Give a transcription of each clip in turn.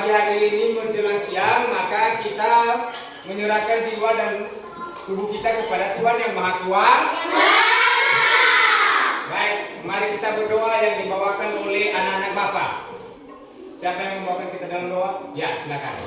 pagi hari ini menjelang siang, maka kita menyerahkan jiwa dan tubuh kita kepada Tuhan yang Maha Kuasa. Baik, mari kita berdoa yang dibawakan oleh anak-anak Bapak. Siapa yang membawakan kita dalam doa? Ya, silakan.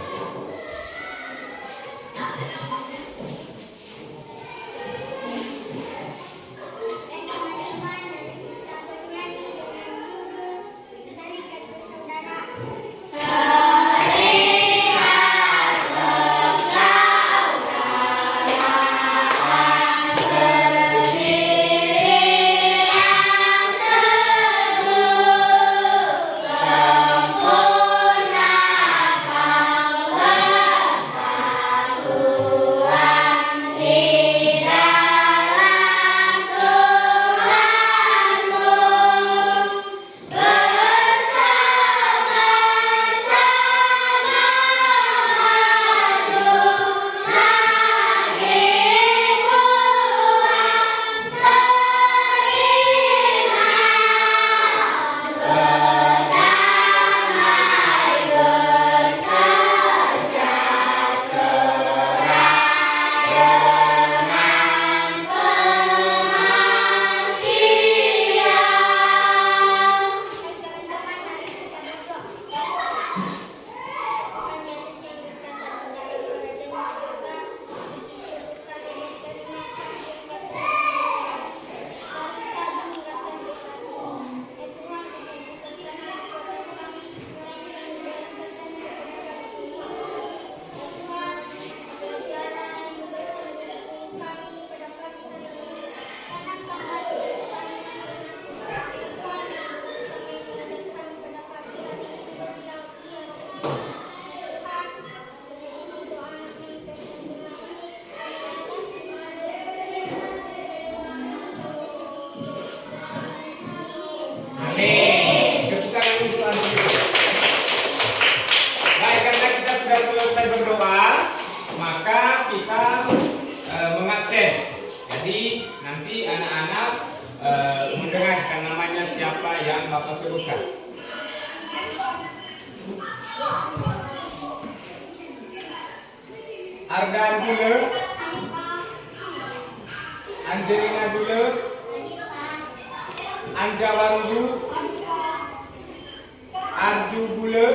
Jadi nanti anak-anak mendengarkan namanya siapa yang Bapak sebutkan. Ardan Bule, Angelina Bule, Anja Warudu, Arju Bule,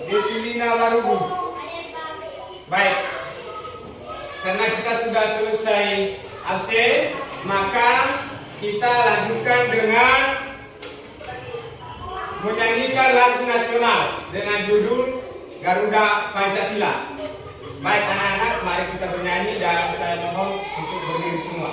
Desilina Warudu. Baik, karena kita sudah selesai absen, maka kita lanjutkan dengan menyanyikan lagu nasional dengan judul Garuda Pancasila. Baik anak-anak, mari kita bernyanyi dan saya mohon untuk berdiri semua.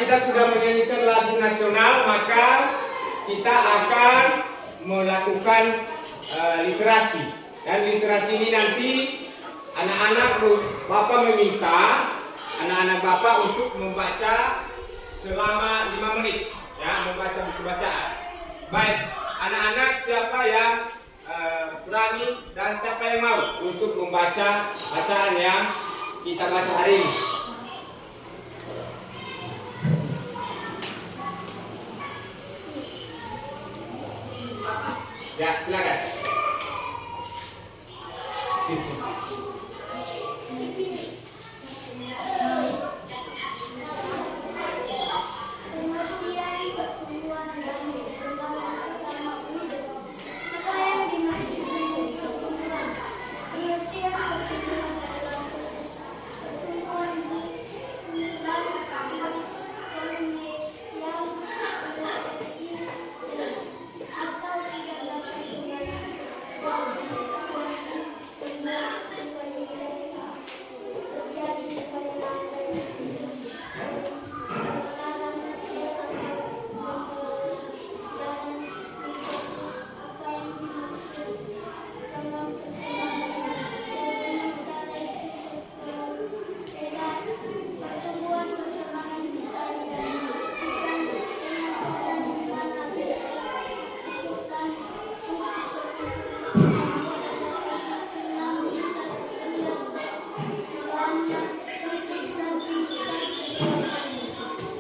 kita sudah menyanyikan lagu nasional, maka kita akan melakukan literasi. Dan literasi ini nanti anak-anak Bapak meminta anak-anak Bapak untuk membaca selama 5 menit, ya, membaca buku bacaan. Baik, anak-anak siapa yang berani dan siapa yang mau untuk membaca bacaan yang kita baca hari ini? Ya, silakan.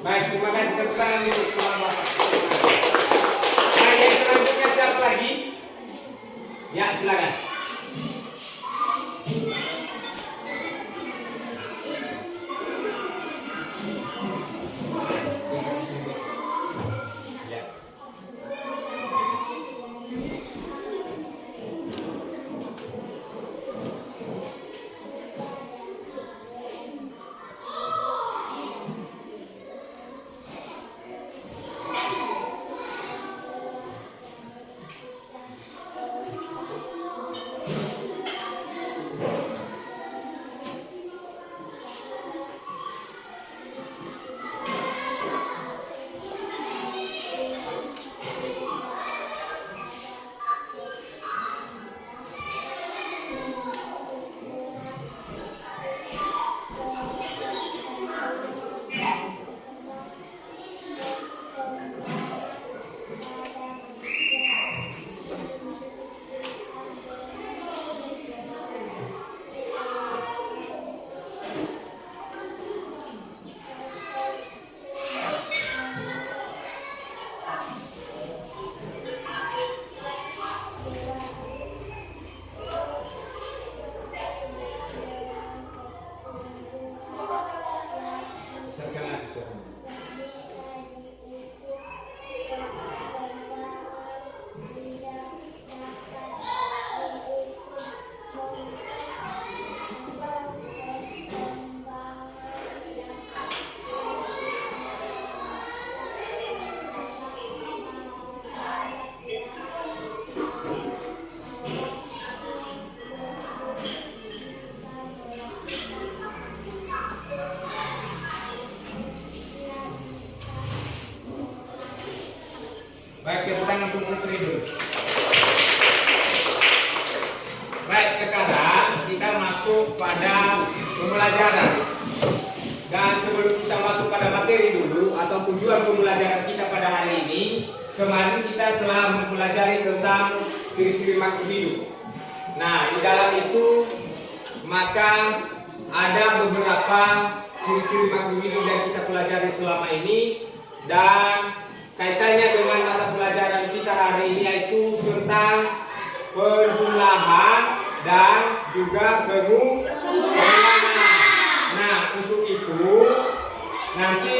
Baik, terima kasih tepuk tangan untuk teman Bapak. Nah, yang selanjutnya siapa lagi? Ya, silakan. Baik, tepuk tangan untuk Putri dulu. Baik, sekarang kita masuk pada pembelajaran. Dan sebelum kita masuk pada materi dulu atau tujuan pembelajaran kita pada hari ini, kemarin kita telah mempelajari tentang ciri-ciri makhluk hidup. Nah, di dalam itu maka ada beberapa ciri-ciri makhluk hidup yang kita pelajari selama ini, dan kaitannya dengan mata pelajaran kita hari ini yaitu tentang penjumlahan dan juga pengulangan. Nah, untuk itu nanti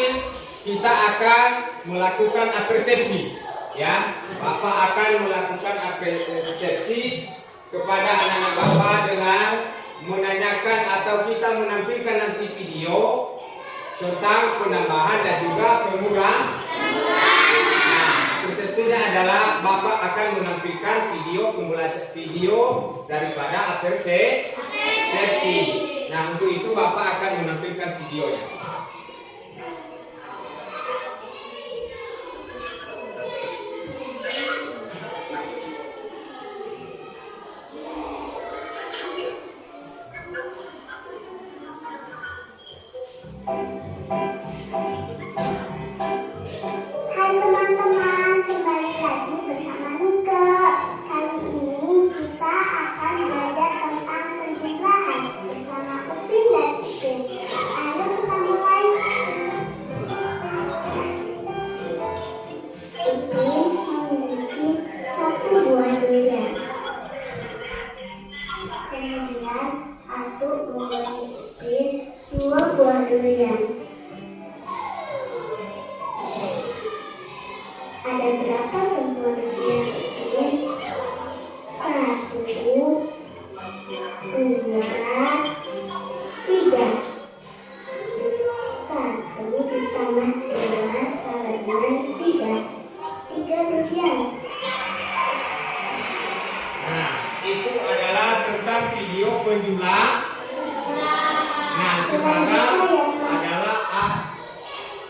kita akan melakukan apersepsi, ya. Bapak akan melakukan apersepsi kepada anak-anak Bapak dengan menanyakan atau kita menampilkan nanti video tentang penambahan dan juga pengurangan. Persepsinya adalah Bapak akan menampilkan video daripada apersepsi. Nah, untuk itu Bapak akan menampilkan videonya.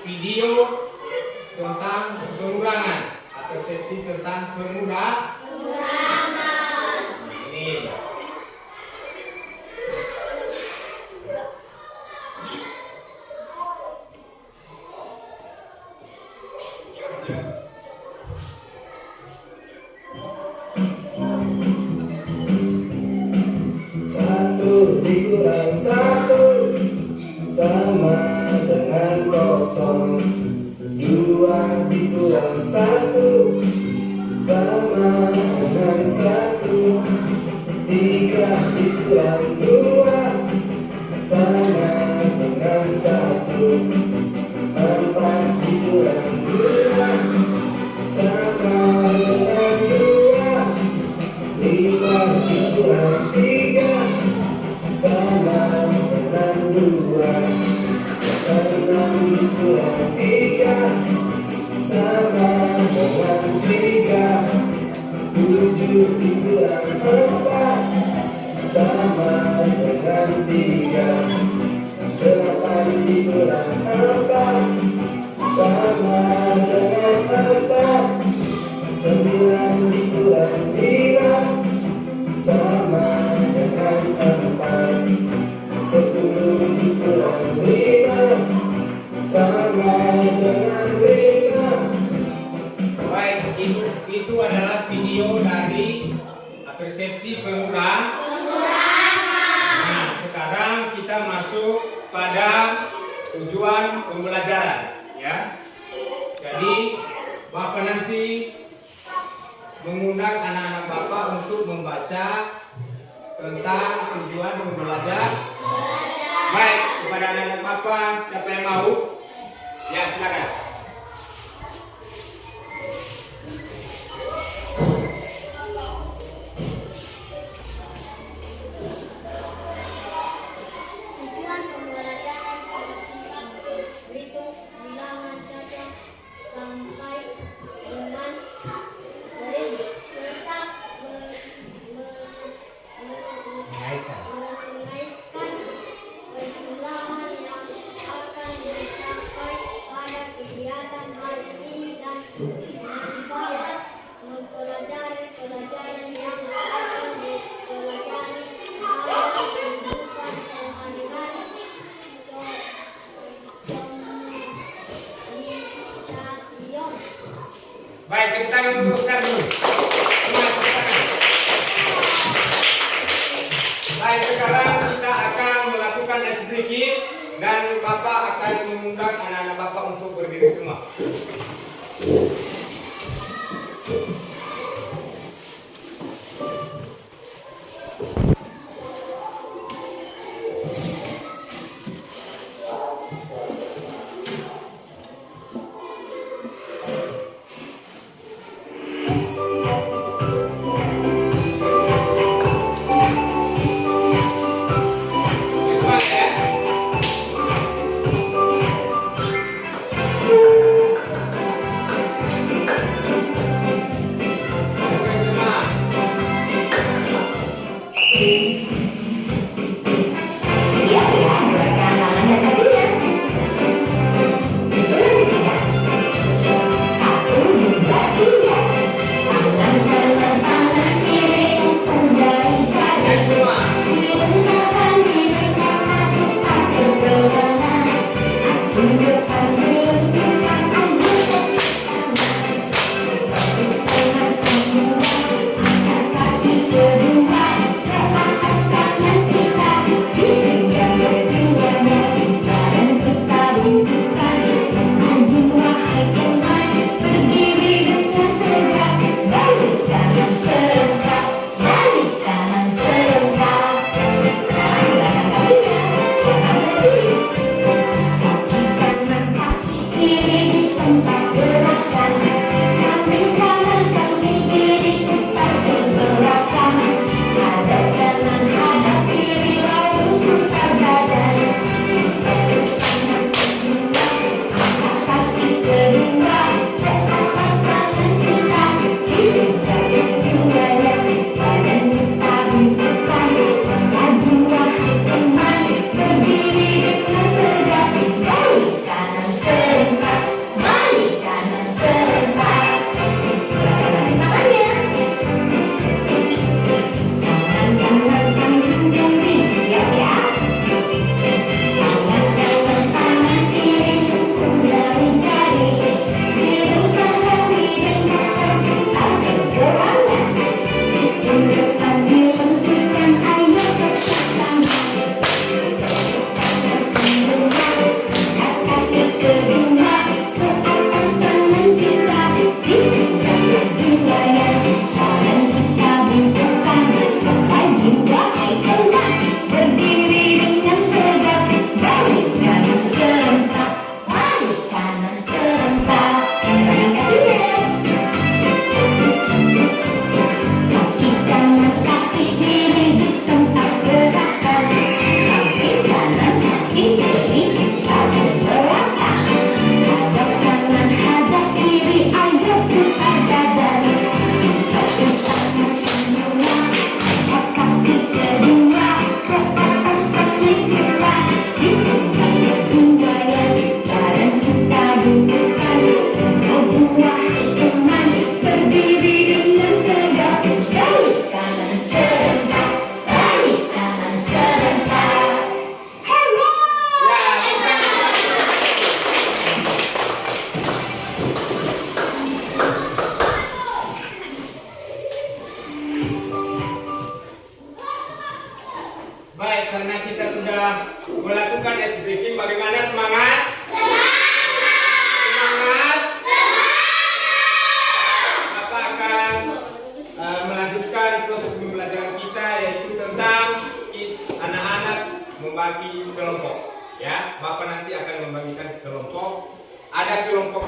video tentang pengurangan atau sesi tentang pengurangan. Ini. Satu dikurang satu sama dengan kosong. Dua dikurang satu sama dengan satu. Tiga dikurang dua sama dengan satu. Empat dikurang dua sama dengan dua. Lima dikurang tiga sama dengan dua. Enam dikurang tiga sama dengan tiga. Tujuh dikurang empat sama dengan tiga. Delapan dikurang empat sama dengan empat. Sembilan dikurang lima sama dengan empat. 10 dikurang 5 sama dengan 5. Baik, itu adalah video dari persepsi pengurangan. Nah, sekarang kita masuk pada tujuan pembelajaran, ya. Jadi Bapak nanti mengundang anak-anak Bapak untuk membaca tentang tujuan pembelajaran. Baik, kepada anak-anak Bapak, siapa yang mau? Ya, silakan. Tujuan pembelajaran sifat-sifat berhitung bilangan cacat sampai dengan 1000 serta menunaikan penjumlahan yang akan dicapai pada kegiatan hari ini dan manfaat mempelajari pelajaran yang akan dipelajari dalam kehidupan sehari-hari. Baik, kita untuk Ustaz dulu. Baik, sekarang kita akan melakukan sedikit dan Bapak akan mengundang anak-anak Bapak untuk berdiri semua. Kanan serta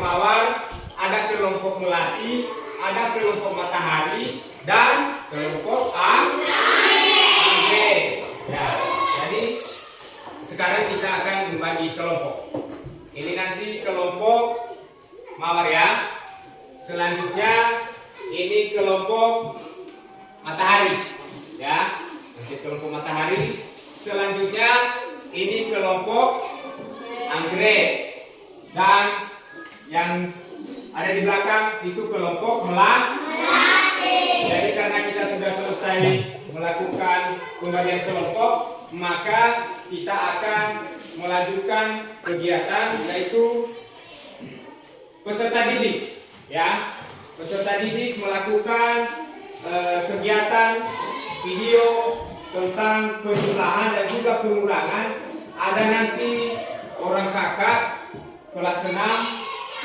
mawar, ada kelompok melati, ada kelompok matahari, dan kelompok anggrek. Ya, jadi sekarang kita akan membagi kelompok. Ini nanti kelompok mawar ya. Selanjutnya ini kelompok matahari ya. Nanti kelompok matahari. Selanjutnya ini kelompok anggrek. Dan yang ada di belakang itu kelompok melati. Jadi karena kita sudah selesai melakukan pembagian kelompok, maka kita akan melanjutkan kegiatan yaitu peserta didik ya. Peserta didik melakukan kegiatan video tentang penjumlahan dan juga pengurangan. Ada nanti orang kakak kelas 6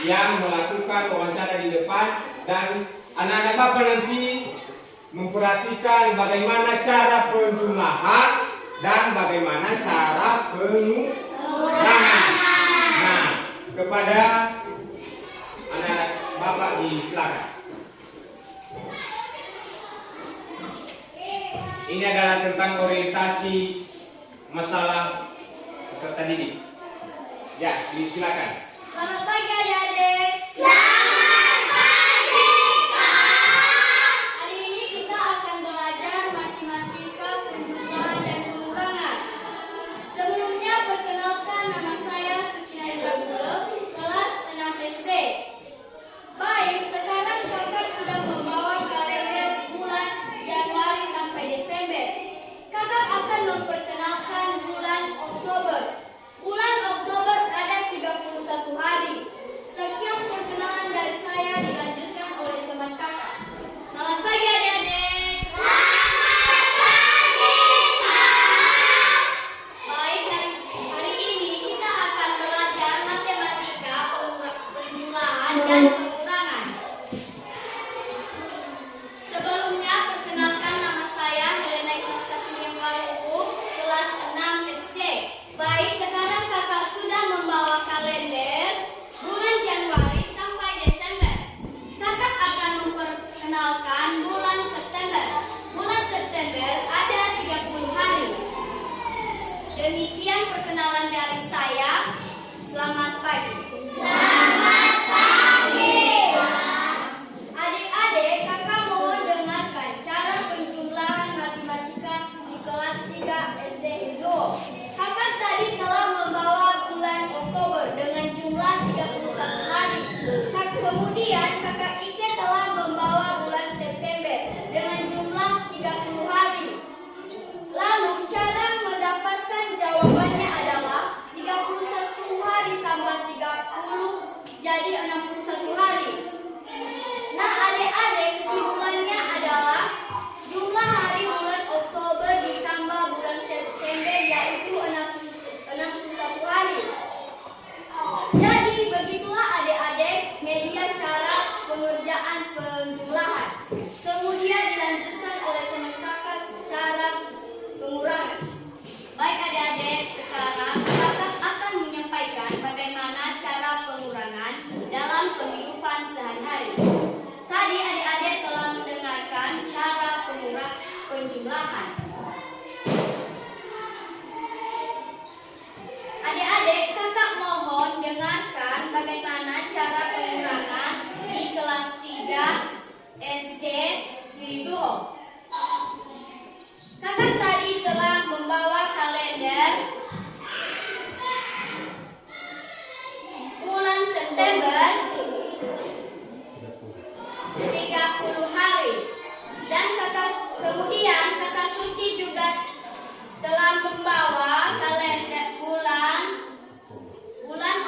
yang melakukan wawancara di depan, dan anak-anak bapak nanti memperhatikan bagaimana cara penjumlahan dan bagaimana cara pengurangan. Nah, kepada anak-anak bapak disilakan. Ini adalah tentang orientasi masalah peserta didik. Ya, disilakan. Selamat pagi adik-adik. Selamat pagi Kak. Hari ini kita akan belajar matematika penjumlahan dan pengurangan. Sebelumnya perkenalkan, nama saya Sukina Gula, kelas 6 SD. Baik, sekarang kakak sudah membawa kalender bulan Januari sampai Desember. Kakak akan memperkenalkan bulan Oktober. Bulan Oktober ada 31 hari. Sekian perkenalan dari saya, dilanjutkan oleh teman kakak. Selamat pagi adik-adik. Selamat pagi Kak. Baik, hari ini kita akan belajar matematika penjumlahan dan pengurangan. Sebelumnya perkenalkan, nama saya Helena Ikhlas Kasih Waluku, kelas 6 SD. Baik, sekarang kakak sudah membawa kalender bulan Januari sampai Desember. Kakak akan memperkenalkan bulan September. Bulan September ada 30 hari. Demikian perkenalan dari saya. Selamat pagi. Selamat pagi. Adik-adik, kakak mohon dengarkan cara penjumlahan matematika di kelas 3 SD Indo. Kakak tadi telah membawa bulan Oktober dengan jumlah 31 hari. Kemudian kakak Ike telah membawa bulan September dengan jumlah 30 hari. Lalu cara mendapatkan jawabannya adalah 31 hari tambah 30 jadi 61 hari. Nah adik-adik, kesimpulannya adalah jumlah hari bulan Oktober ditambah bulan September yaitu 61 hari. Jadi begitulah adik-adik media cara pengerjaan penjumlahan. Kemudian dilanjutkan oleh teman kakak cara pengurangan. Baik adik-adik, sekarang kakak akan menyampaikan bagaimana cara pengurangan dalam kehidupan sehari-hari. Tadi adik-adik telah mendengarkan cara penjumlahan. Adik-adik, kakak mohon dengarkan bagaimana cara pengurangan di kelas 3 SD Hidup. Kakak tadi telah membawa kalender bulan September 30 hari. Dan kemudian kakak Suci juga telah membawa kalender bulan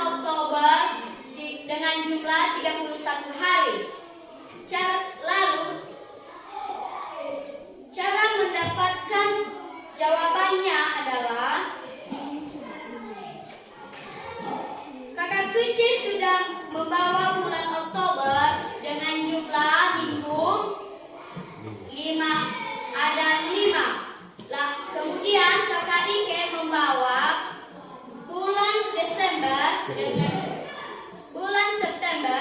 Oktober dengan jumlah 31 hari. Lalu cara mendapatkan jawabannya adalah kakak Suci sudah membawa bulan Oktober dengan jumlah minggu 5, ada 5. Kemudian kakak Ike membawa bulan Desember dengan bulan September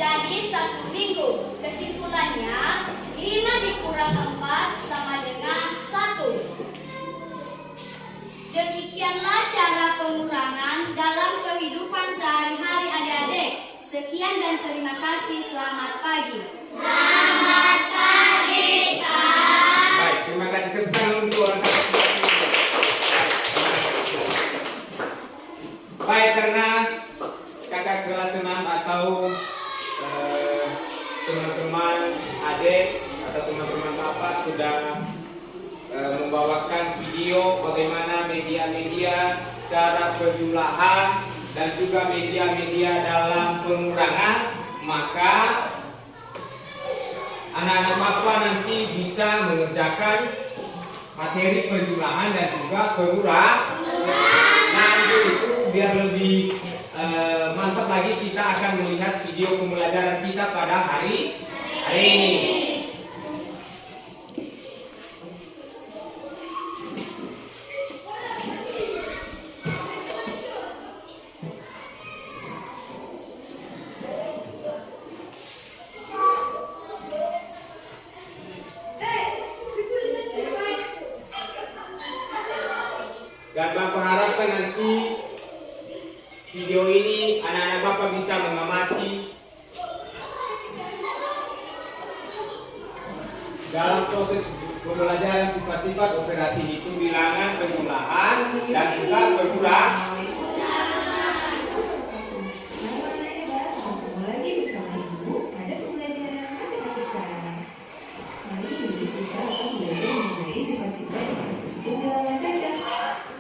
jadi 1 minggu. Kesimpulannya, 5 dikurang 4 sama dengan 1. Demikianlah cara pengurangan dalam kehidupan sehari-hari adik-adik. Sekian dan terima kasih. Selamat pagi. Selamat pagi, Kak. Baik, terima kasih tepuk untuk orang tua. Baik, karena kakak kelas 6 atau teman-teman adik atau teman-teman bapak sudah membawakan video bagaimana media-media cara penjumlahan dan juga media-media dalam pengurangan, maka anak-anak bapak nanti bisa mengerjakan materi penjumlahan dan juga pengurangan. Nah, untuk itu biar lebih mantap lagi, kita akan melihat video pembelajaran kita pada hari ini. Dan Bapak harapkan nanti video ini anak-anak Bapak bisa mengamati dalam proses pembelajaran sifat-sifat operasi hitung bilangan, penjumlahan, dan juga pengurangan.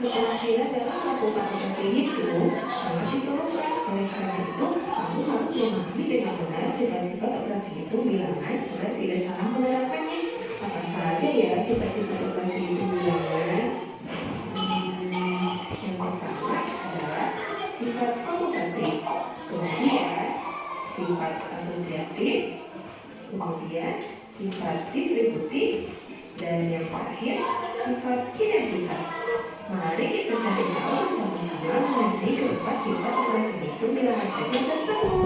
Keterampilan dalam melakukan operasi hitung sangat diperlukan. Oleh karena itu, kamu harus memahami dengan benar sifat-sifat operasi hitung bilangan agar tidak salah menerapkannya. Apa saja ya sifat-sifat operasi hitung bilangan? Yang pertama adalah sifat komutatif, kemudian sifat asosiatif, kemudian sifat distributif, dan yang terakhir sifat identitas. Mari kita cari tahu sama-sama mengenai keempat sifat operasi hitung bilangan saja tersebut.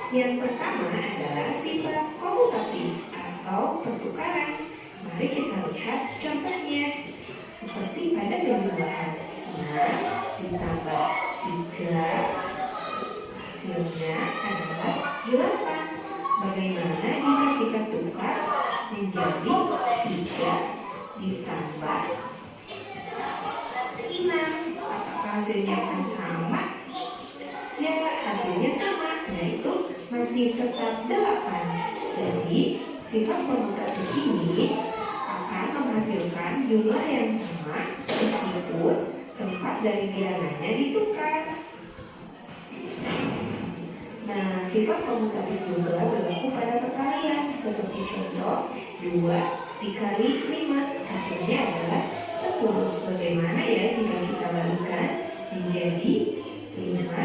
Yang pertama adalah sifat komutatif atau pertukaran. Mari kita lihat contohnya. Seperti pada penjumlahan 6 ditambah 3, hasilnya adalah 8. Bagaimana jika kita tukar menjadi 3 ditambah 6? Apakah hasilnya akan sama? Ya, hasilnya sama, yaitu masih tetap 8. Jadi, sifat komutatif ini akan menghasilkan jumlah yang sama meskipun tempat dari bilangannya ditukar. Nah, sifat komutatif juga berlaku pada perkalian. Seperti contoh 2 dikali 5, hasilnya adalah 10. Bagaimana ya jika kita balikan menjadi 5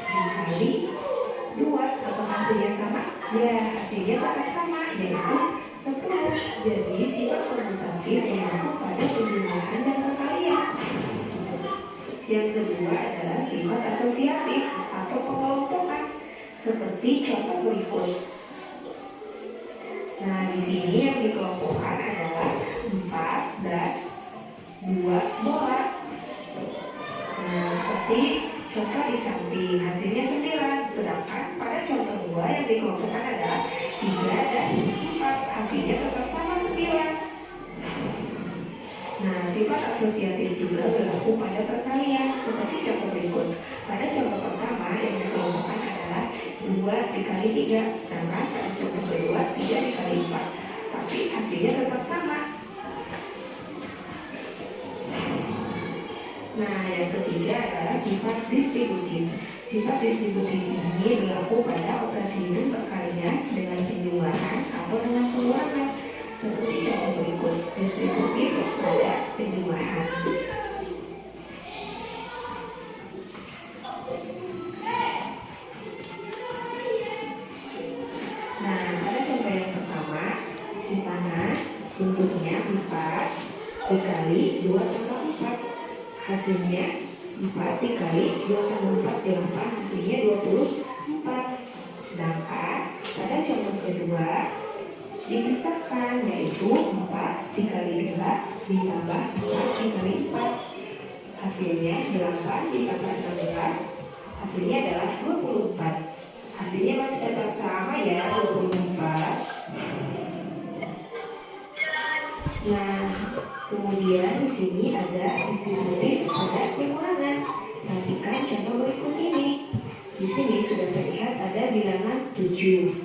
dikali 2? Apakah hasilnya sama? Ya, hasilnya tetap sama, yaitu 10. Jadi sifat komutatif berlaku pada penjumlahan dan perkalian. Yang kedua adalah sifat asosiatif atau pengelompokan, seperti contoh berikut. Nah, di sini yang dikelompokkan adalah 4 dan 2 bola. Nah, seperti contoh di samping, hasilnya 9. Sedangkan pada contoh 2 yang dikelompokkan adalah 3 dan 4, hasilnya tetap sama 9. Nah, sifat asosiatif juga berlaku pada perkalian, seperti contoh berikut. Pada contoh pertama yang dikelompokkan adalah 2 dikali 3, sedangkan pada contoh kedua 3 dikali 4, tapi hasilnya tetap sama. Nah, yang ketiga adalah sifat distributif. Sifat distributif ini berlaku pada operasi hitung perkalian dengan penjumlahan atau dengan pengurangan. Seperti contoh berikut, distributif pada penjumlahan. dikali 2 tambah 4. Hasilnya 4 dikali 2 tambah 4 8, hasilnya 24. Sedangkan pada contoh kedua dipisahkan, yaitu 4 dikali 2 ditambah 4 dikali 4. Hasilnya 8 ditambah 16, hasilnya adalah 24. Hasilnya masih tetap sama ya, 24. Nah, kemudian di sini ada distributif pada pengulangan. Perhatikan contoh berikut ini. Di sini sudah terlihat ada bilangan 7.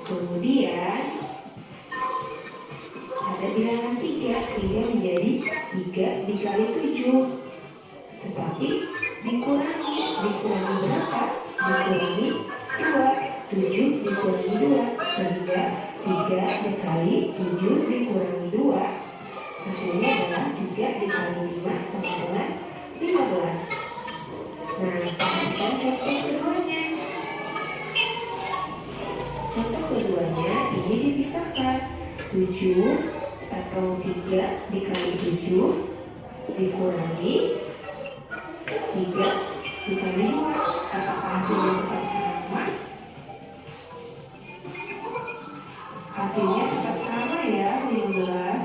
Kemudian ada bilangan 3 sehingga menjadi 3 dikali 7. Tetapi dikurangi berapa? Dikurangi 2. 7 dikurangi 2 sehingga 3 dikali 7 dikurangi 2, hasilnya adalah 3 dikali 5 sama dengan 15. Nah, perhatikan contoh keduanya. Contoh keduanya ini dipisahkan. 7 atau 3 dikali 7 dikurangi 3 dikali 2. Apakah hasilnya tetap sama? Hasilnya tetap sama ya, 15.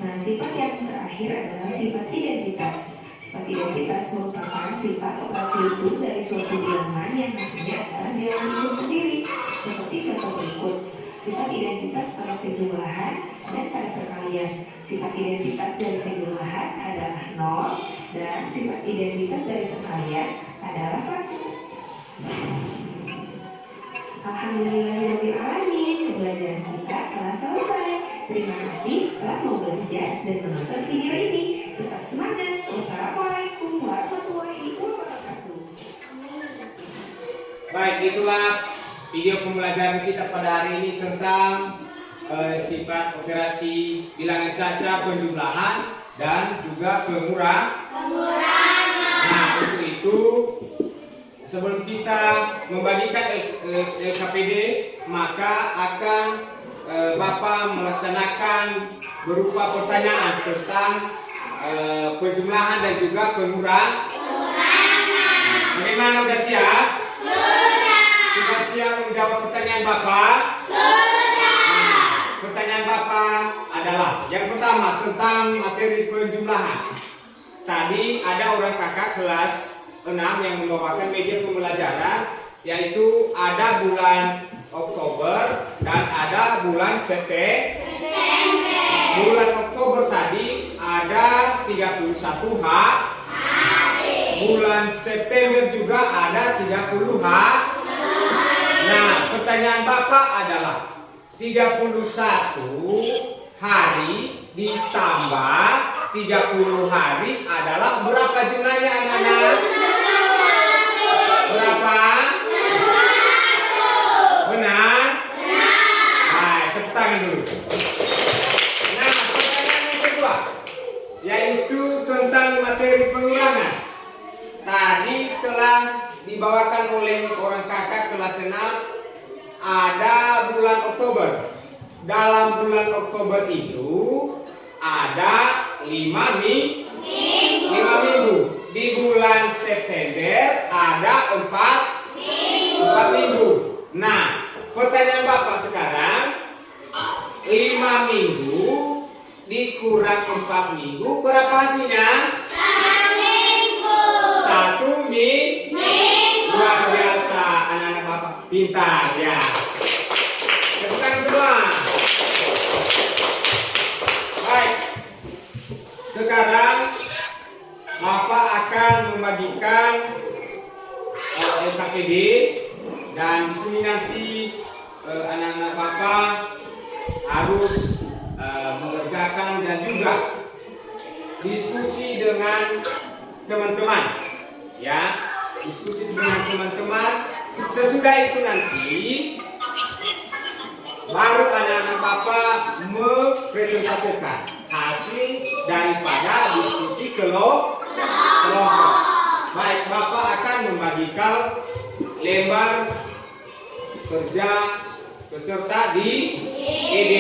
Nah, sifat yang terakhir adalah sifat identitas. Sifat identitas merupakan sifat operasi utuh dari suatu bilangan yang hasilnya adalah bilangan itu sendiri. Seperti contoh berikut. Sifat identitas pada penjumlahan dan pada perkalian. Sifat identitas dari penjumlahan adalah 0 dan sifat identitas dari perkalian adalah 1. Alhamdulillahirrahmanirrahim, pembelajaran kita telah selesai. Terima kasih telah mau belajar dan menonton video ini. Tetap semangat. Wassalamualaikum warahmatullahi wabarakatuh. Baik, itulah video pembelajaran kita pada hari ini tentang sifat operasi bilangan caca, penjumlahan dan juga pengurangan. Nah, untuk itu sebelum kita membagikan LKPD, maka akan Bapak melaksanakan berupa pertanyaan tentang penjumlahan dan juga pengurangan. Bagaimana, udah siap? Sudah siap menjawab pertanyaan Bapak? Pertanyaan Bapak adalah yang pertama tentang materi penjumlahan. Tadi ada orang kakak kelas 6 yang membawakan media pembelajaran, yaitu ada bulan Oktober dan ada bulan September. Bulan Oktober tadi ada 31 hari. Bulan September juga ada 30 hari. Nah, pertanyaan Bapak adalah 31 hari ditambah 30 hari adalah berapa jumlahnya, anak-anak? Berapa? Benar? Baik, tepuk tangan dulu. Nah, pertanyaan yang kedua, yaitu tentang materi pengurangan. Tadi telah dibawakan oleh orang kakak kelas 6, ada bulan Oktober. Dalam bulan Oktober itu ada 5 minggu. Di bulan September ada 4 minggu. Nah, pertanyaan Bapak sekarang, 5 minggu dikurang 4 minggu berapa hasilnya? 1 minggu. Luar biasa, anak-anak Bapak pintar ya. Tepukan semua. Baik. Sekarang Bapak akan membagikan LKPD dan di sini nanti anak-anak Bapak harus mengerjakan dan juga diskusi dengan teman-teman, ya, diskusi dengan teman-teman. Sesudah itu nanti baru anak-anak Bapak mempresentasikan hasil daripada diskusi kelompok. Baik, Bapak akan membagikan lembar kerja peserta di ED.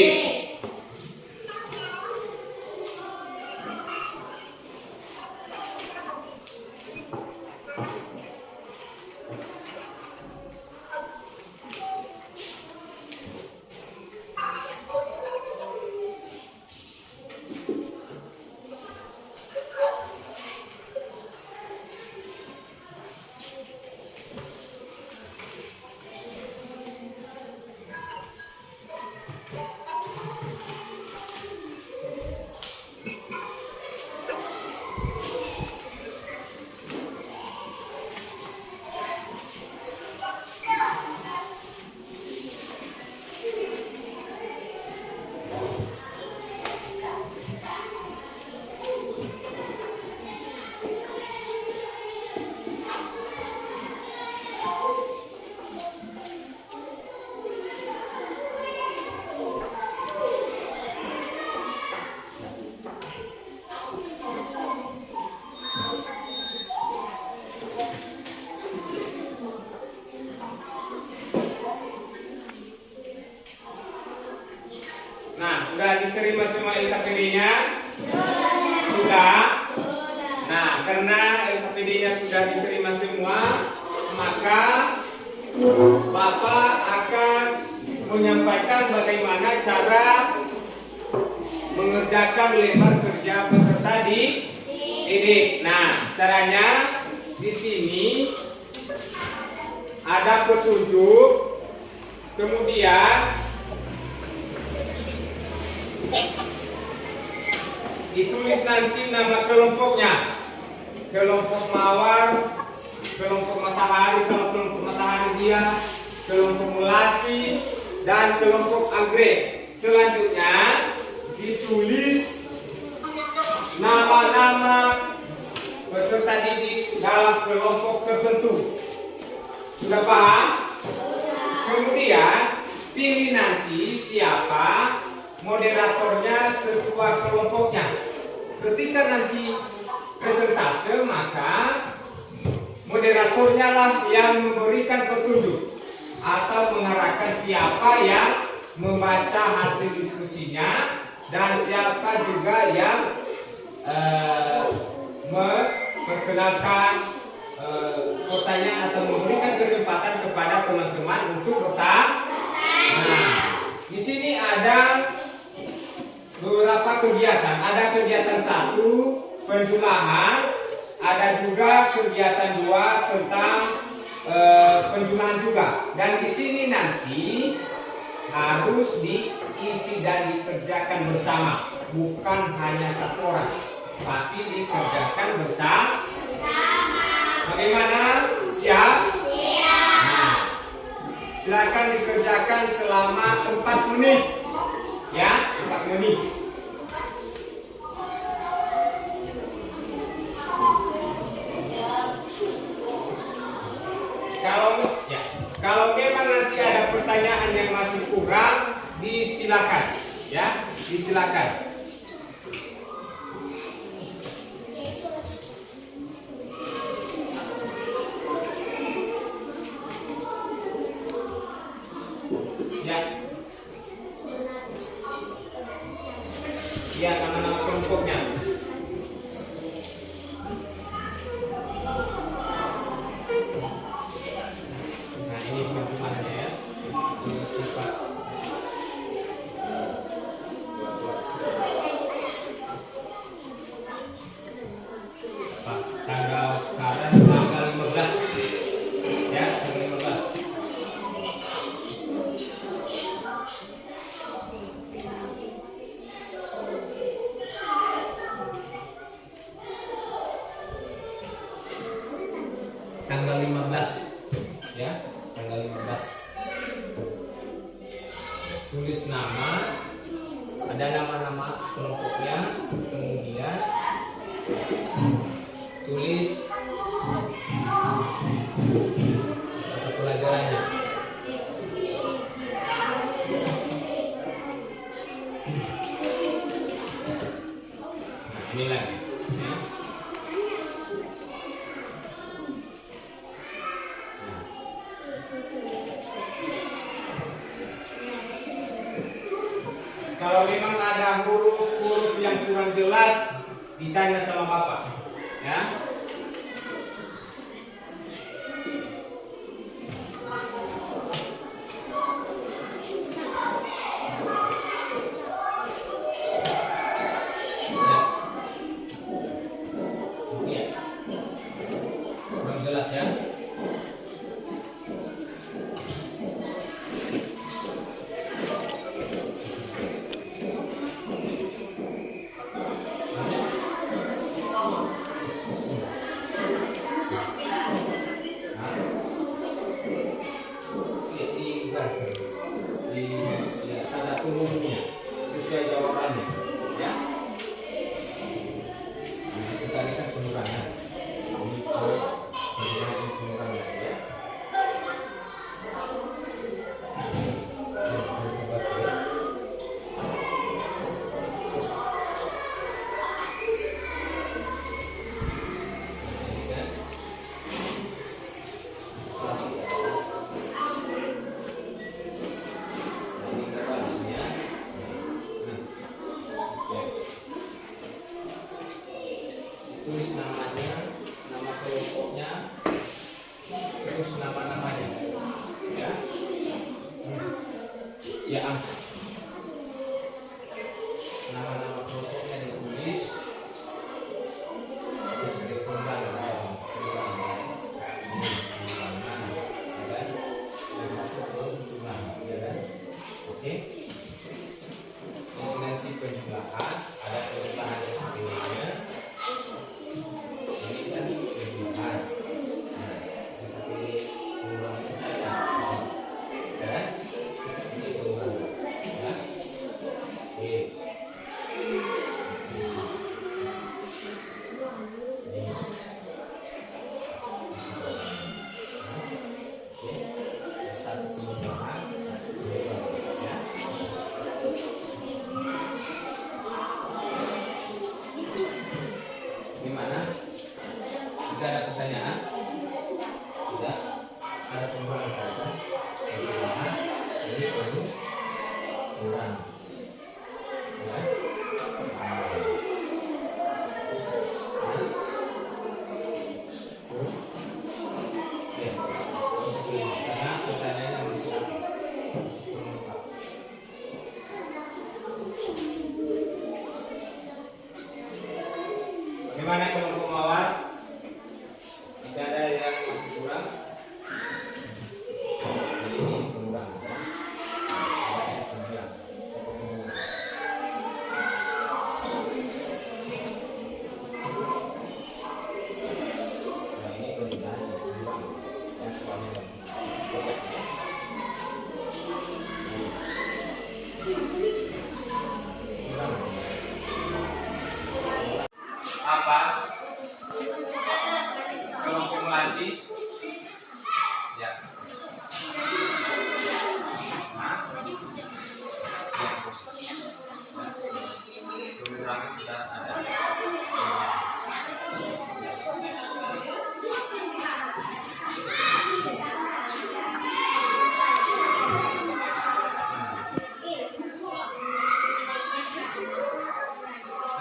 diterima semua LKPD-nya? Sudah. Nah, karena LKPD-nya sudah diterima semua, maka Bapak akan menyampaikan bagaimana cara mengerjakan lembar kerja peserta didik. Nah, caranya di sini ada petunjuk, kemudian ditulis nanti nama kelompoknya, kelompok mawar, kelompok matahari kalau kelompok matahari dia, kelompok melati, dan kelompok anggrek. Selanjutnya ditulis nama-nama peserta didik dalam kelompok tertentu. Sudah paham? Kemudian pilih nanti siapa moderatornya, ketua kelompoknya. Ketika nanti presentase, maka moderatornya lah yang memberikan petunjuk atau mengarahkan siapa yang membaca hasil diskusinya dan siapa juga yang memperkenalkan pertanyaan atau memberikan kesempatan kepada teman-teman untuk bertanya. Nah, di sini ada beberapa kegiatan. Ada kegiatan 1 penjumlahan, ada juga kegiatan 2 tentang penjumlahan juga. Dan di sini nanti harus diisi dan dikerjakan bersama, bukan hanya satu orang, tapi dikerjakan bersama. Bagaimana? Siap? Siap. Nah, silakan dikerjakan selama 4 menit. Ya, 4 menit. Kalau memang nanti ada pertanyaan yang masih kurang, disilakan, ya, disilakan. Ya, nama-nama kelompoknya. Nah, ini penjumlahannya ya. Tanggal sekarang tanggal 15. Ya, tanggal 15. Tanggal 15 ya, tanggal 15. Tulis nama, ada nama-nama kelompoknya, kemudian tulis mata pelajarannya. Nah, ini lagi ya. Kalau memang ada huruf-huruf yang kurang jelas, ditanya sama Bapak, ya. Ya. Kurang jelas ya. nama-namanya. Ya. Ya. Nama-nama kelompoknya ditulis. Terus dikembang. Oke. Terus nanti penjumlahan ada penjumlahan SPT-nya. Ini tadi penjumlahan. Nah, seperti pengulangan saja. Ya. Ini pengulangan. Ya. Oke. Gimana? Bisa ada pertanyaan? Tidak? Ada pengulangan kata? Pengulangan. Ini perlu kurang. Ya? Karena pertanyaannya masih lengkap. Bagaimana kelompok mawar? Bisa ada yang masih kurang? Ini kurang. Nah, ini penggunaan yang soalnya apa? Kelompok melanci? Ya. Nah. Ya. Pengurangan sudah ada.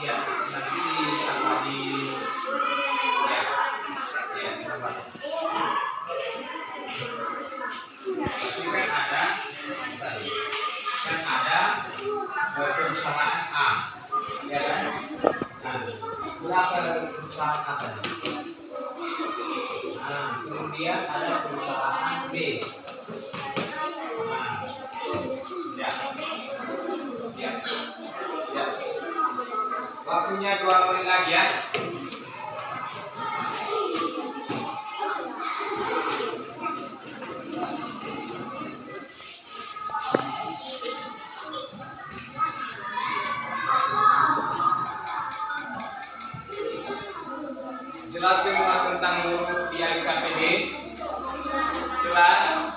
Ya, nanti sama di ya, ya, kenapa? Tapi kan ada perusahaan A, ya kan? Nah, berapa perusahaan A tadi? Nah, kemudian ada perusahaan B. Nah, ya, ya, ya. Waktunya 2 menit lagi ya. Jelas semua tentang huruf di AIKPD. Jelas.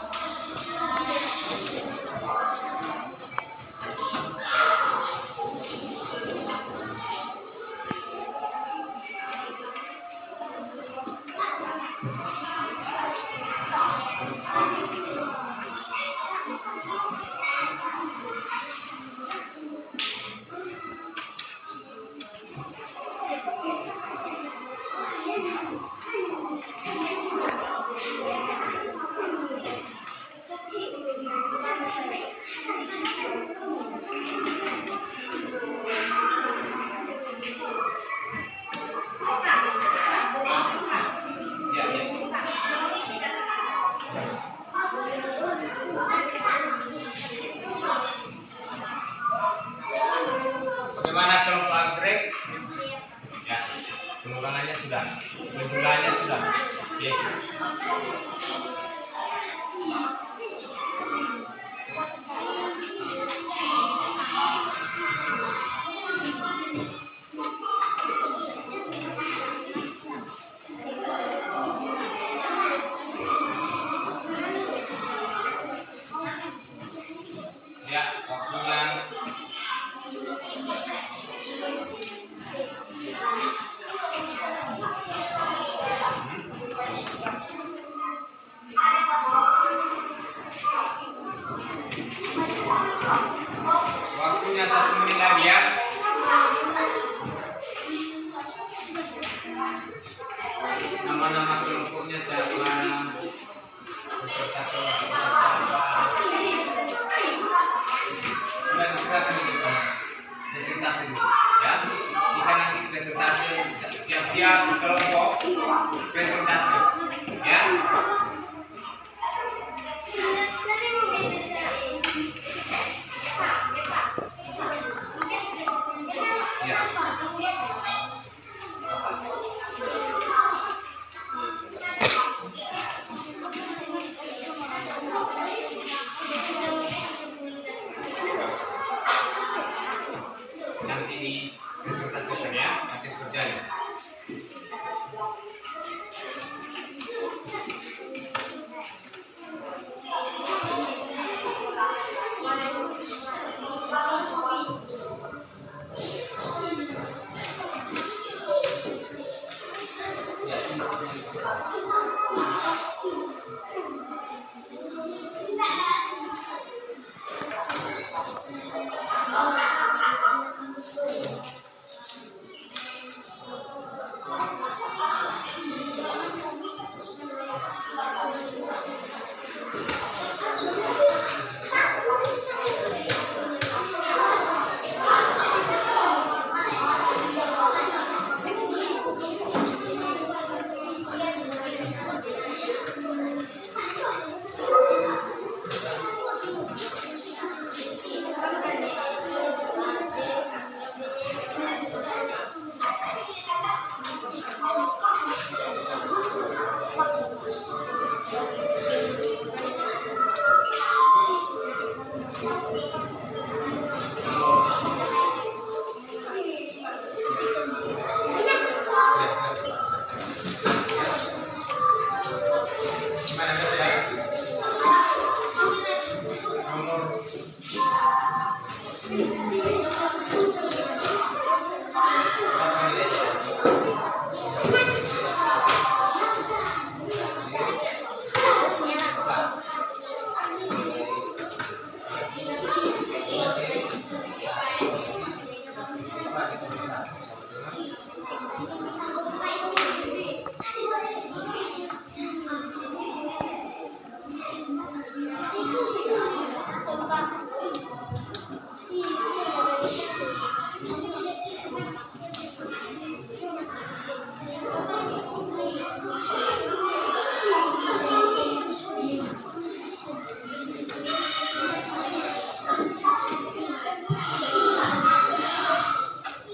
Bagaimana kalau pabrik? Ya, pengurangannya sudah, penjumlahannya sudah. Oke. Ya, waktunya. Dan silakan kita presentasi dulu, ya. Jika nanti presentasi tiap-tiap kelompok presentasi, ya. Nanti di presentasikan ya, hasil kerjanya. Gimana kerja? Nomor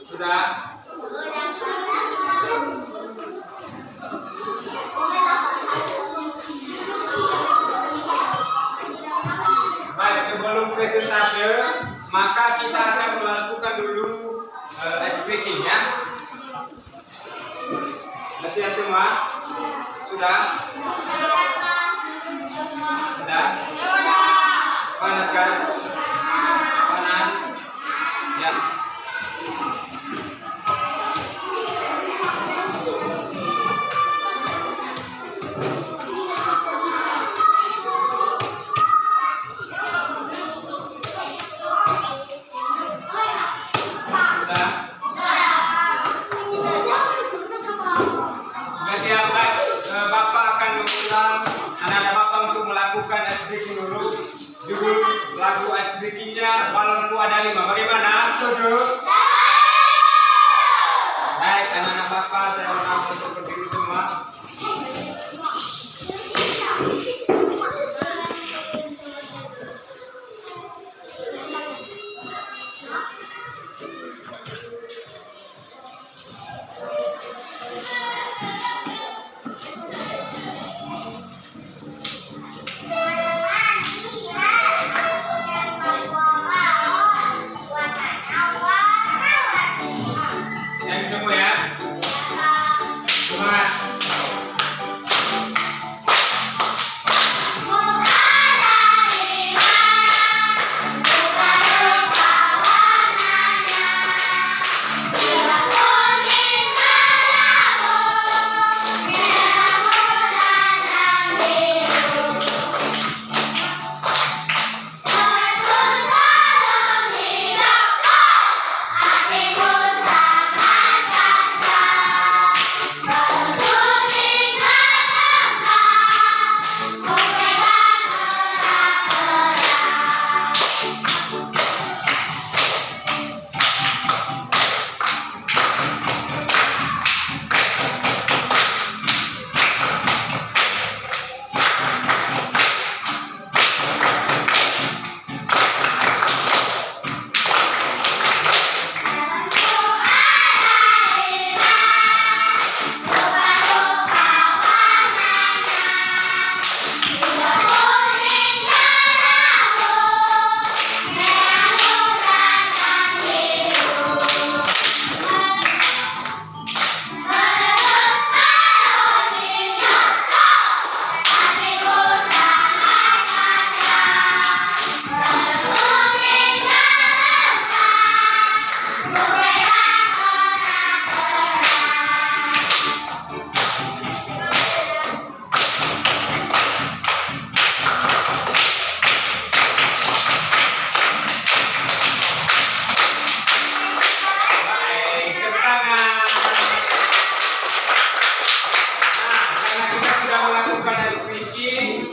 sudah. Baik, sebelum presentasi, maka kita akan melakukan dulu ice breaking ya. Sudah siap semua? Sudah? Sudah? Panas kan? Panas? Ya. Bapak akan mengulang anak-anak Bapak untuk melakukan ice breaking dulu. Judul lagu ice breakingnya Balonku Ada 5. Bagaimana? Setuju? Baik, anak-anak Bapak saya undang untuk berdiri semua. Yang semua ya. Semangat.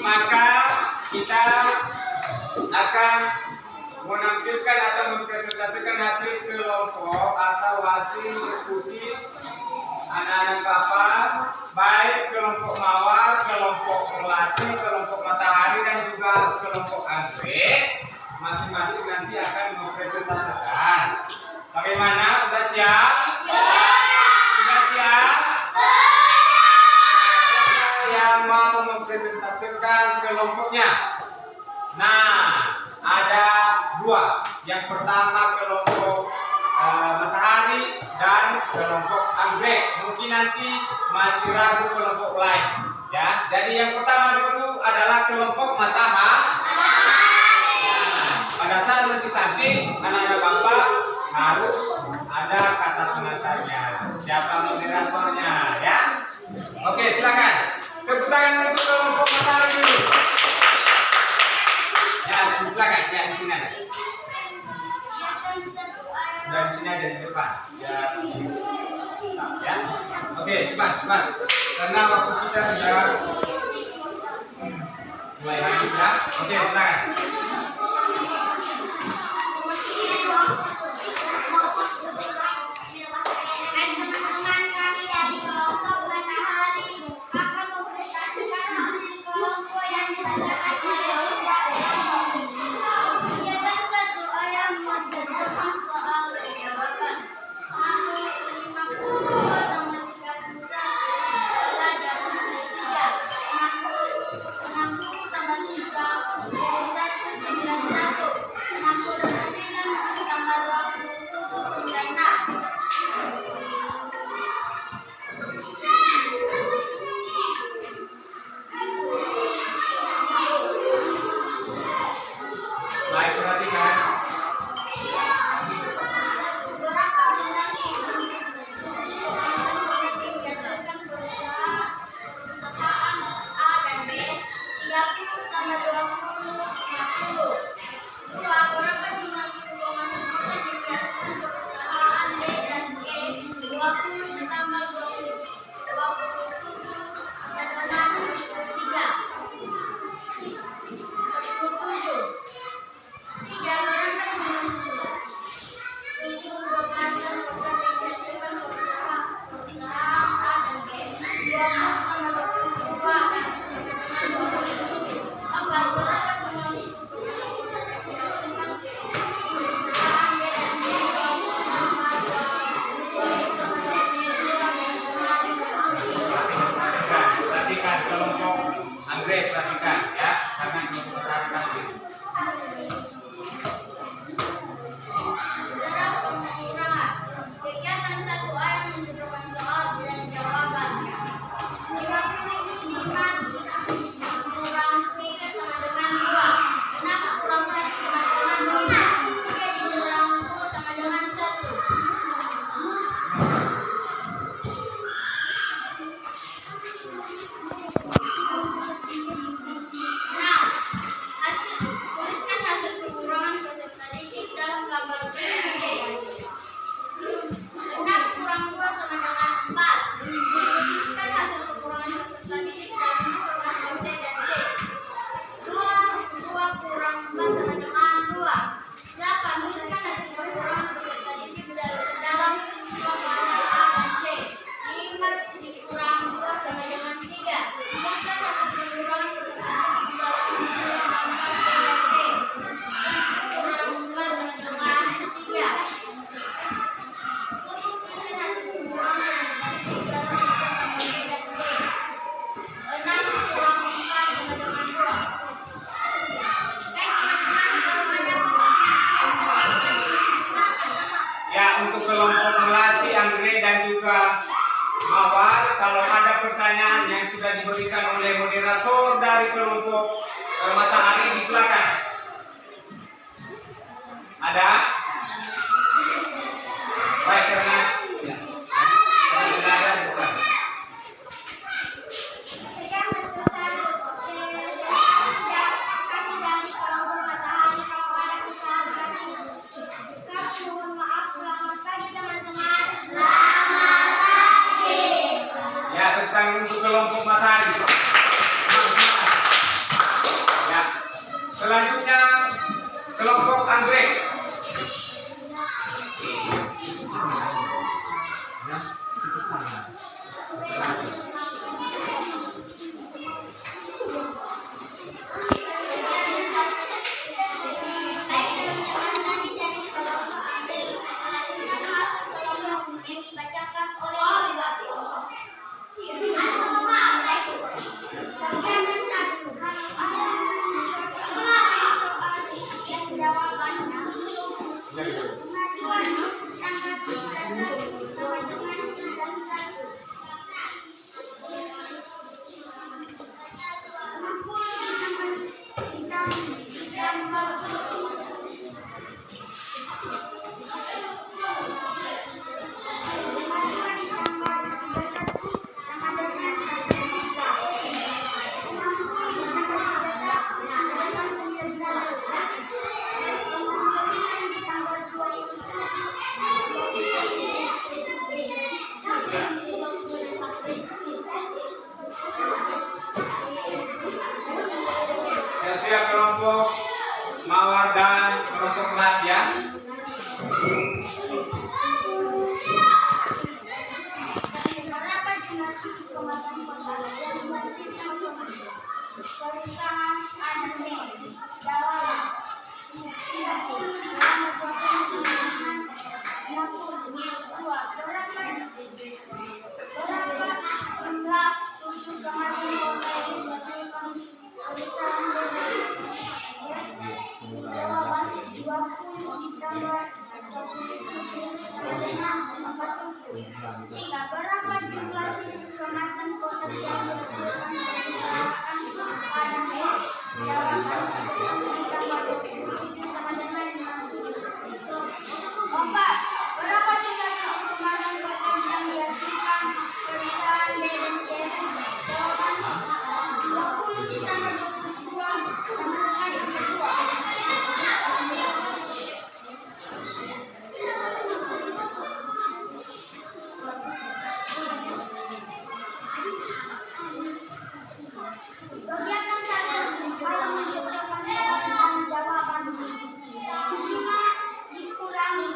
maka kita akan menampilkan atau mempresentasikan hasil kelompok atau hasil diskusi anak-anak Bapak, baik kelompok Mawar, kelompok Melati, kelompok Matahari, dan juga kelompok Anggrek. Masing-masing nanti akan mempresentasikan. Bagaimana? Sudah siap? Sudah siap? Yang mau mempresentasikan kelompoknya. Nah, ada dua. Yang pertama kelompok Matahari dan kelompok Anggrek. Mungkin nanti masih ragu kelompok lain, ya. Jadi yang pertama dulu adalah kelompok Matahari. Nah, pada saat nanti tampil, anak-anak Bapak harus ada kata pengantarnya. Siapa moderatornya, ya? Oke, silakan. Tepuk tangan untuk kelompok Matahari dulu. Ya, silakan. Ya, di sini ada. Dan sini ada di depan. Ya. Oke, cepat. Karena waktu kita sudah mulai habis, ya. Oke, silakan. Teman-teman kami dari kelompok Matahari akan mempresentasikan hasil kelompok yang dibacakan oleh kegiatan 1 ayam menjadikan soal jawaban 50 sama 31 adalah jawaban 3. 60 tambah 3 menjadi 91. 69 tambah 20 96. Baik, perhatikan. Perhatikan kelompok Anggrek, perhatikan, ya. Karena kelompok Matahari nanti. Kegiatan 1 ayam menentukan soal dan jawaban. 50 kurang 3 sama dengan 2. 6 kurang 1 sama dengan 5. 3 dikurang 2 sama dengan 1. Nah, tuliskan hasil pengurangan peserta didik dalam gambar PPT. 6 kurang 2 sama dengan 4. Tuliskan hasil pengurangan peserta didik dalam siswa gambar B dan C. 2 kurang 4 sama dengan 2. 8. Tuliskan hasil pengurangan peserta didik dalam siswa gambar A dan C. 5 dikurang 2 sama dengan 3. Tuliskan hasil pengurangan peserta didik dalam siswa gambar B dan D. 1 kurang 2 sama dengan 3. 10 tuliskan hasil pengurangan peserta didik dalam siswa gambar B dan D. 6 kurang 4 sama dengan 2. Baik teman-teman, kalau ada pertanyaan, Ya, untuk kelompok Melati, Anggrek, dan juga Mawar, kalau ada pertanyaan yang sudah diberikan oleh moderator dari kelompok Matahari, silakan. Ada? Baik, karena ya. Kalau tidak ada, silakan. sekian kesempatan kami dari kelompok Matahari. Kalau ada kesalahan, kami mohon maaf. Selamat pagi teman-teman. Selamat pagi. Ya, tentang untuk kelompok Matahari. Semangat. Siap kelompok mawar dan kelompok latihan. Berapa jumlah susu kemasan kotak yang disesuaikan pada jawaban ditambah 27 sama dengan 57. Empat. Berapa jumlah susu kemasan kotak yang dihasilkan perusahaan B dan C? Jawaban 20 ditambah 22 sama dengan 2. Kegiatan saya kalau mencocokkan soal jawaban 5 dikurangi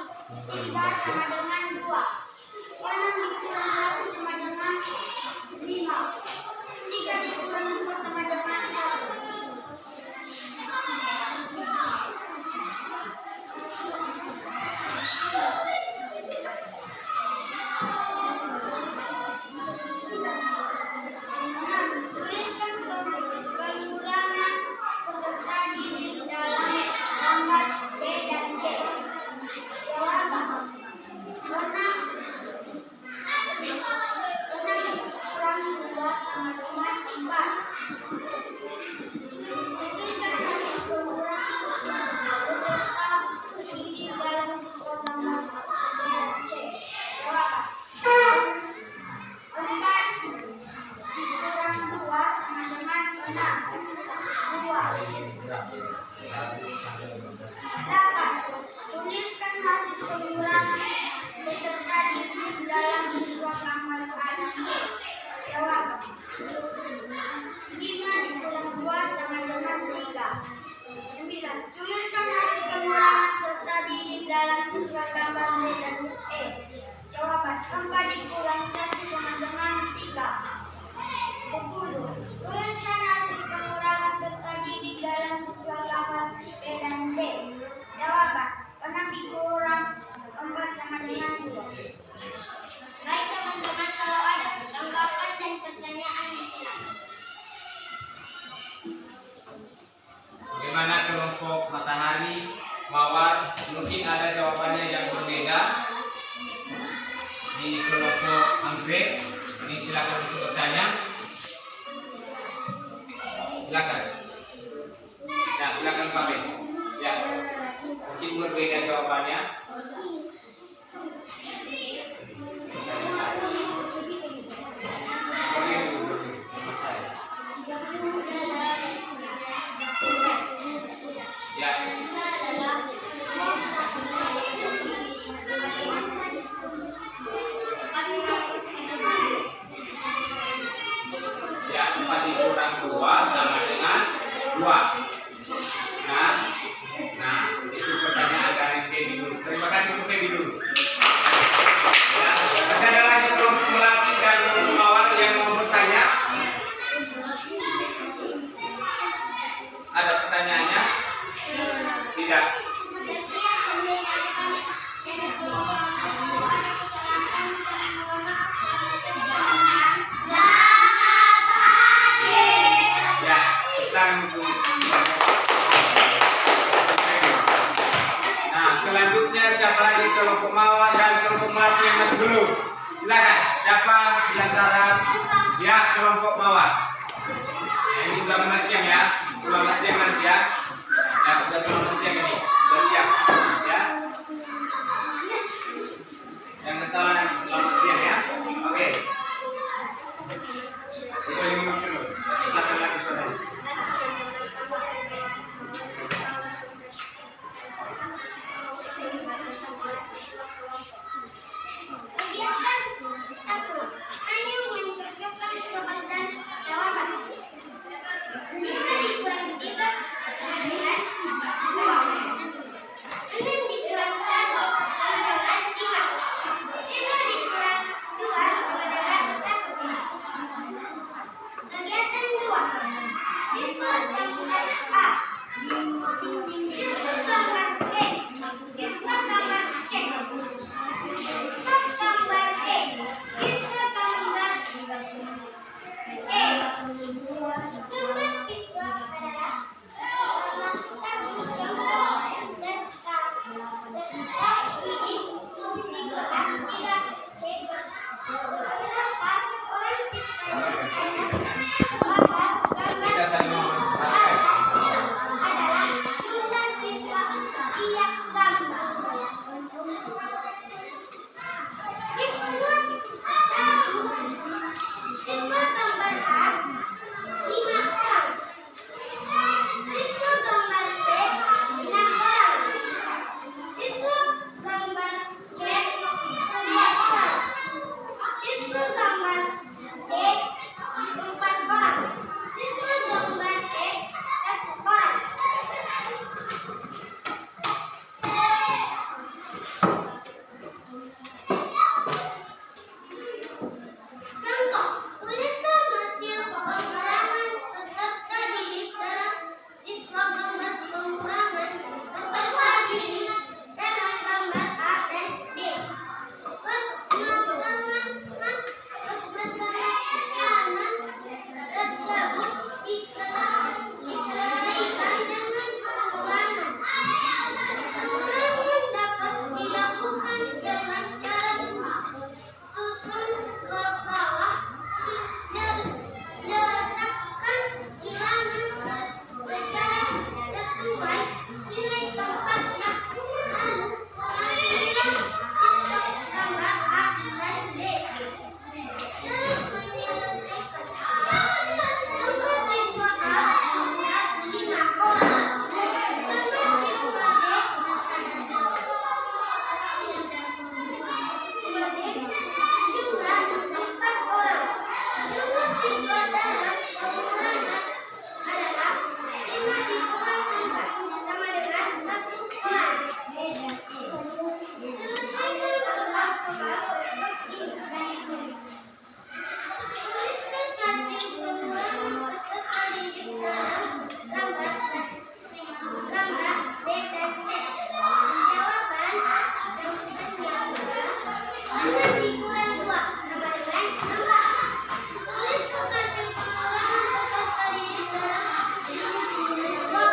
3 sama dengan 2, 6 dikurangi 1 sama dengan 5, 3 dikurangi 2 sama dengan 1. Pengurangan peserta didik dalam gambar B dan C. Jawaban 6 dikurangi 2 sama dengan 4. Tuliskan hasil pengurangan peserta didik dalam siswa gambar B dan C. Jawaban 4 dikurang 2 sama dengan 6. 2. 8. Tuliskan hasil pengurangan peserta didik dalam siswa gambar A dan B. Jawab. 5 dikurang 2 sama dengan 3. 9. Tuliskan hasil pengurangan peserta didik dalam siswa gambar B dan E. Jawaban 4 dikurang 1 sama dengan 3. 10. Tuliskan hasil pengurangan peserta didik dalam siswa gambar B dan D. Jawaban 6 dikurang 4 sama dengan 2. Baik teman-teman, kalau ada tanggapan dan pertanyaan silakan. Bagaimana kelompok matahari, mawar? Mungkin ada jawabannya yang berbeda. Di kelompok anggrek, ini silakan untuk bertanya. Silakan. Ya, silakan Pak Ben. Ya, mungkin berbeda jawabannya. Ya. Ya, 4 dikurang 2 sama dengan 2. Nah, itu pertanyaan dari Febi dulu. Terima kasih untuk Febi dulu. Ya, masih ada lagi kelompok melati dan kelompok mawar yang mau bertanya? Ada pertanyaannya? Tidak. Ya, kita nah, selanjutnya siapa lagi kelompok mawar dan kelompok melati yang masih belum? Silakan. Siapa di antara ya kelompok mawar? Nah, ini sudah mulai siang ya. Selamat siang nanti ya. Ya, sudah selamat siang ini. Sudah siap. Ya. Jangan salah nanti. Selamat siang ya. Oke. Sekali minum dulu. Silakan lagi saudara. Kegiatan 1. Ayo mencocokkan soal dan jawaban. 5 dikurang 3 sama dengan 2. 6 dikurang 1 sama dengan 5. 5 dikurang 2 sama dengan 1. Kegiatan 2. Siswa gambar A. Siswa gambar B. Siswa gambar C. Siswa gambar D. Siswa gambar E. Tugas siswa adalah satu contoh di kelas 3 SD. Berapa orang siswa yang ada? Kita saling mengucapkan. Adalah jumlah siswa tiap gambar. Siswa 1. Siswa gambar A 5 orang. Siswa gambar B 6 orang. Siswa gambar C 4 orang. Siswa gambar D 4 orang. Siswa gambar E 1 orang. Contoh, tuliskan hasil pengurangan peserta didik dalam siswa gambar pengurangan peserta didik dalam gambar A dan B. Permasalahan tersebut diselesaikan dengan pengurangan. Pengurangan dapat dilakukan dengan cara susun ke bawah dan letakkan bilangan secara sesuai nilai tempatnya. Lalu ambillah gambar A dan B. Cara menyelesaikan jumlah siswa A adalah 5 orang. Jumlah siswa D jumlah 4 orang. Jumlah siswa dalam pengurangan adalah 5 dikurang 4 sama dengan 1 orang. Selesaikan soal kelompok ini. Tuliskan hasil pengurangan peserta didik dalam gambar B dan C. Jawaban jawabannya 5 dikurang 2 sama dengan 6. Tuliskan hasil pengurangan peserta didik dalam siswa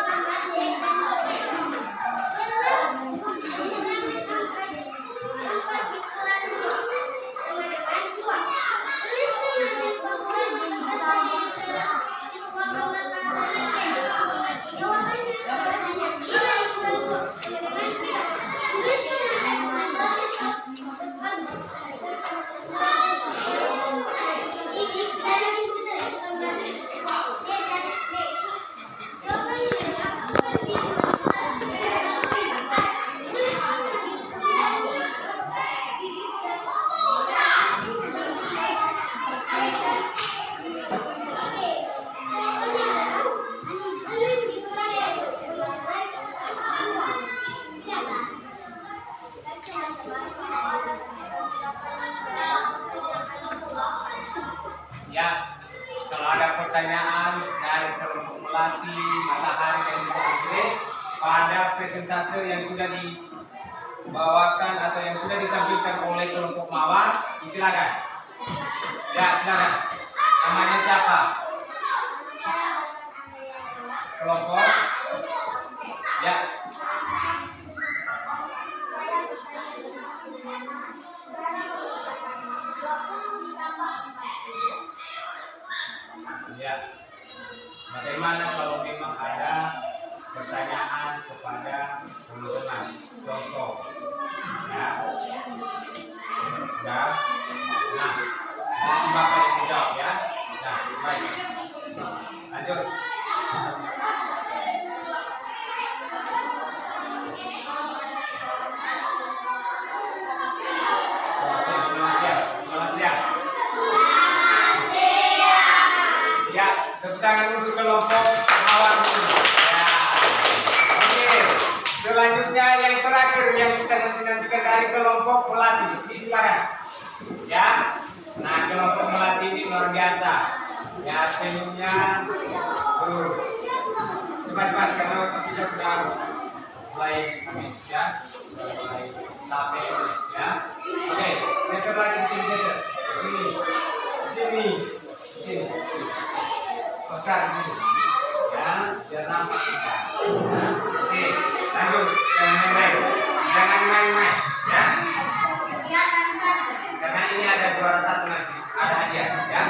gambar B dan C. Pengurangan angka 4 dikurang 2 sama dengan 2. Tuliskan hasil pengurangan peserta didik dalam siswa gambar A dan C. Jawabannya 5 dikurang 2 sama dengan 3. Tuliskan hasil pengurangan didik dalam siswa gambar B dan C. Jawabannya adalah 4 dikurang 1 Ya, kalau ada pertanyaan dari kelompok pelatih, matahari dan juga Andre pada presentase yang sudah dibawakan atau yang sudah ditampilkan oleh kelompok mawar, silakan. Ya, silakan. Namanya siapa? Kelompok? Ya. Ya. Bagaimana kalau memang dinantikan dari kelompok melati. Silakan. Ya. Nah, kelompok melati ini luar biasa. Ya, senyumnya tuh. Cepat-cepat karena waktu kita sudah mulai habis ya. Mulai capek ya. Oke, geser lagi sini geser. Sini. Besar ini. Ya, biar nampak kita. Ya. Oke, lanjut. Jangan main-main. Ya. Karena ini ada juara satu nanti. Ada hadiah, ya.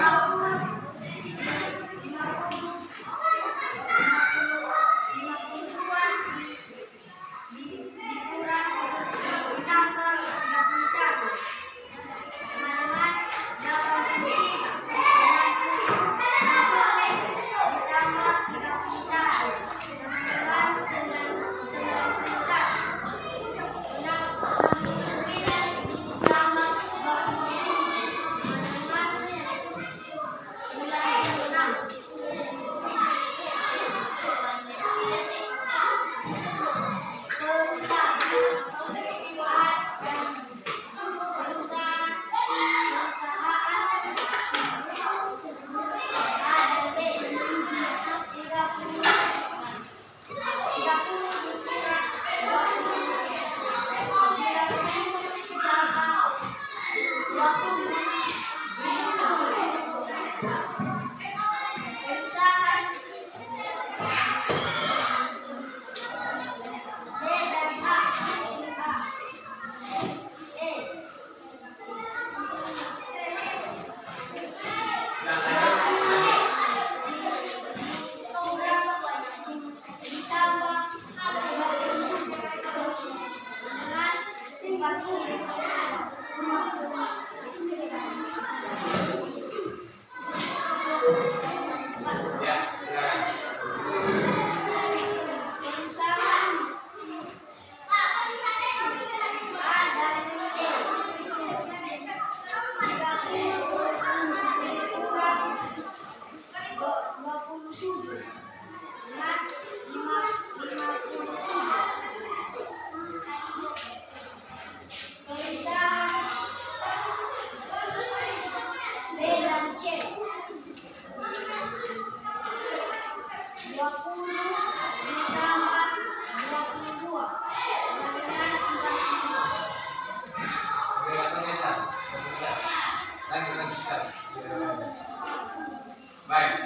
Baik,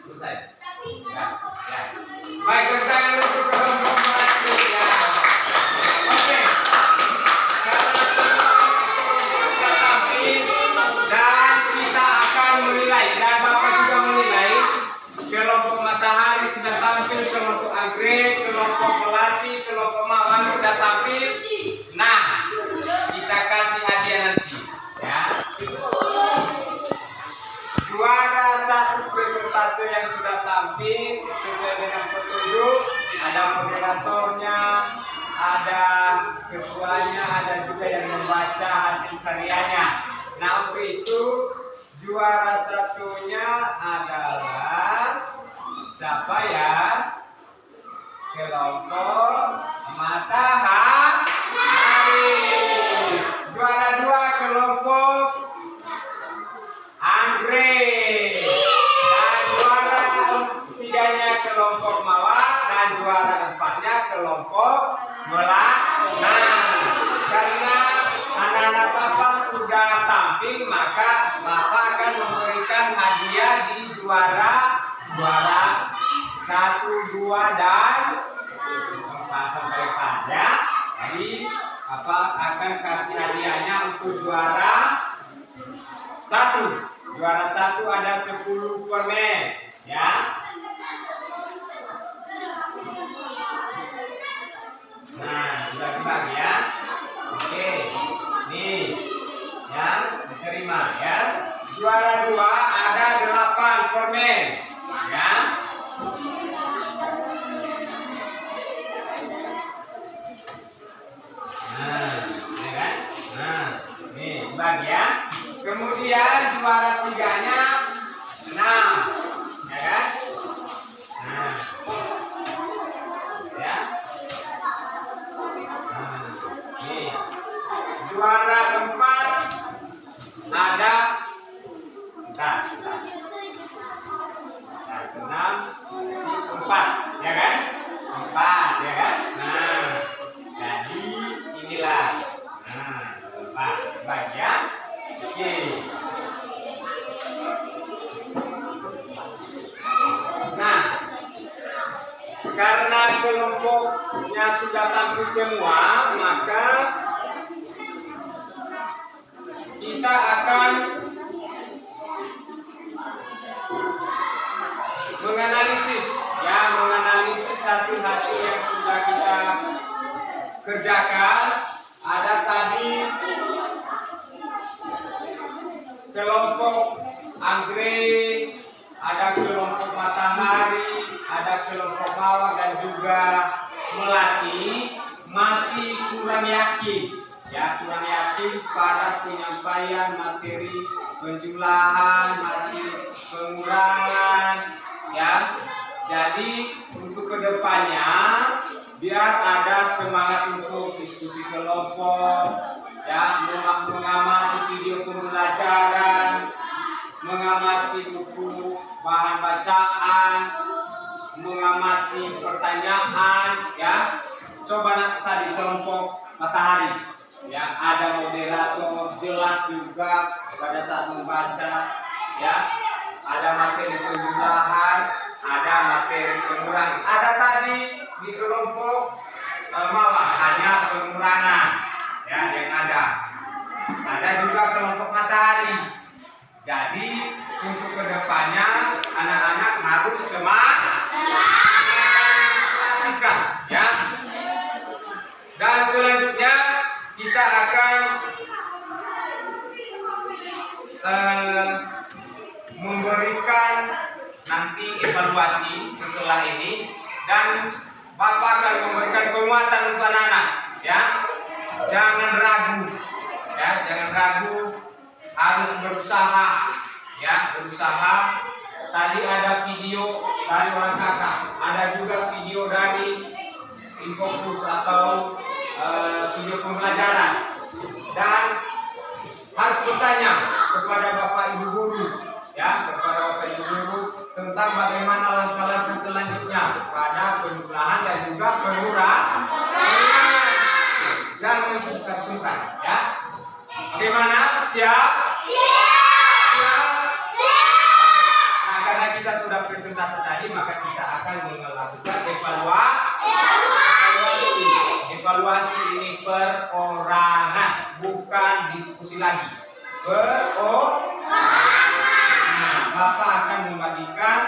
selesai. Ya. Baik, tepuk tangan untuk kelompok melati ya. Oke. Kita tampil dan kita akan menilai dan Bapak juga menilai kelompok matahari sudah tampil, kelompok anggrek, kelompok melati, kelompok mawar sudah tampil. Nah, kita kasih hadiah nanti ya. Juara satu presentase yang sudah tampil sesuai dengan petunjuk, ada moderatornya, ada ketuanya, ada juga yang membaca hasil karyanya. Nah, untuk itu juara satunya adalah siapa ya? Kelompok matahari. Juara dua kelompok anggrek, dan juara tiganya kelompok mawar, dan juara empatnya kelompok melati. Nah, karena anak-anak Bapak sudah tampil, maka Bapak akan memberikan hadiah di juara 1, 2, dan 4 sampai 4 ya. Jadi Bapak akan kasih hadiahnya untuk juara 1. Juara 1 ada 10 permen ya. Nah, dibagi-bagi ya. Oke. Nih. Ya, diterima ya. Juara 2 ada 8 permen ya. Nah, ini kan? Nah, nih dibagi ya. Kemudian juara tiganya 6, ya kan? Nah, ya. Nah, nih. Karena kelompoknya sudah tampil semua, maka kita akan menganalisis hasil-hasil yang sudah kita kerjakan. Ada tadi kelompok anggrek, ada kelompok matahari, ada kelompok mawar dan juga melati. Masih kurang yakin pada penyampaian materi penjumlahan, hasil pengurangan, ya. Jadi untuk kedepannya biar ada semangat untuk diskusi kelompok, ya, mengamati video pembelajaran, mengamati buku bahan bacaan, mengamati pertanyaan, ya. Coba tadi kelompok matahari, ya, ada moderator, jelas juga pada saat membaca, ya. Ada materi penjumlahan, ada materi pengurangan. Ada tadi di kelompok mawar hanya pengurangan, ya, yang ada. Ada juga kelompok matahari. Jadi untuk kedepannya anak-anak harus semangat perhatikan, ya. Dan selanjutnya kita akan memberikan nanti evaluasi setelah ini, dan Bapak akan memberikan penguatan untuk anak-anak, ya. Jangan ragu, ya, jangan ragu, harus berusaha, ya, berusaha. Tadi ada video dari orang kakak, ada juga video dari Infokus atau video pembelajaran, dan harus bertanya kepada Bapak Ibu guru, ya, kepada Bapak Ibu guru tentang bagaimana langkah-langkah selanjutnya pada penjumlahan dan juga pengurangan. Jangan sungkan-sungkan, ya. Bagaimana? Siap? Siap. Nah, karena kita sudah presentasi tadi, maka kita akan melakukan evaluasi ini perorangan, bukan diskusi lagi. Nah, Bapak akan membagikan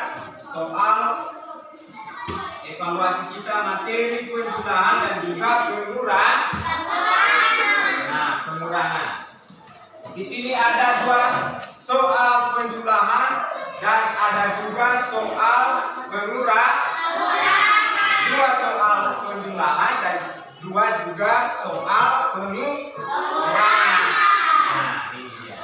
soal evaluasi kita materi penjumlahan dan juga pengurangan. Nah, pengurangan. Di sini ada 2 soal penjumlahan dan ada juga soal pengurangan. 2 soal penjumlahan dan 2 juga soal pengurangan. Nah, ini dia.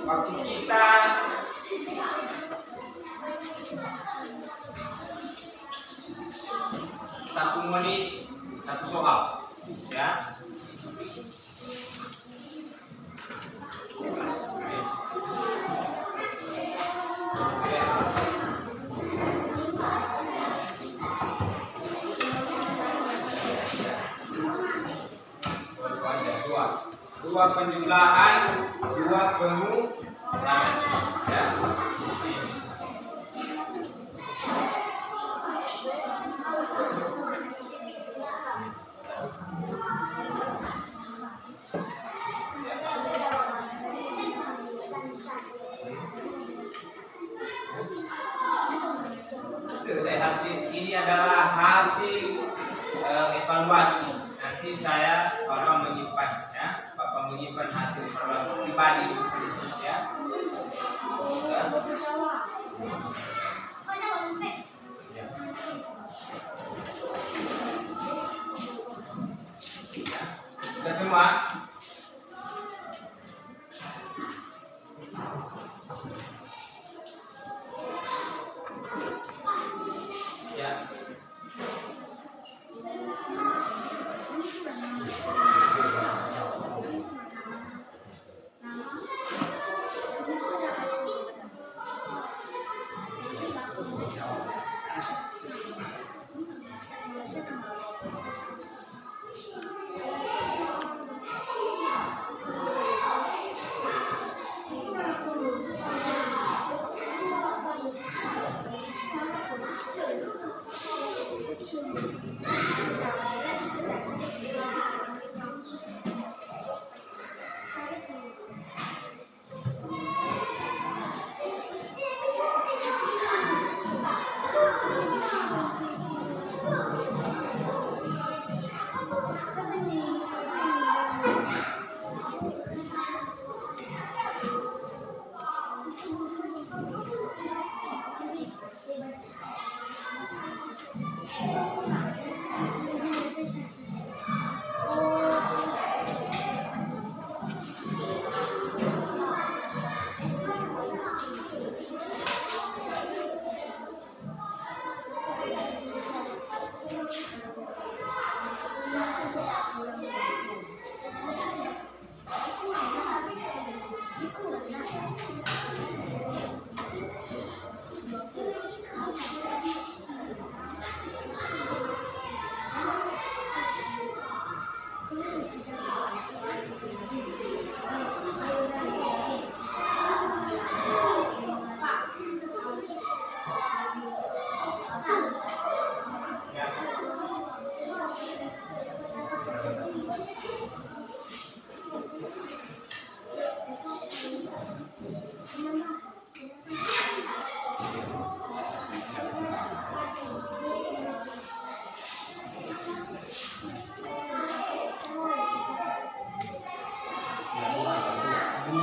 Waktu kita 1 menit 1 soal, ya. Dua penjumlahan, 2 pengurangan, ya. Ini adalah hasil evaluasi. Nanti Bapak menyimpan, ya. Bapak menyimpan hasil evaluasi pribadi, ya. Sudah semua? Ya.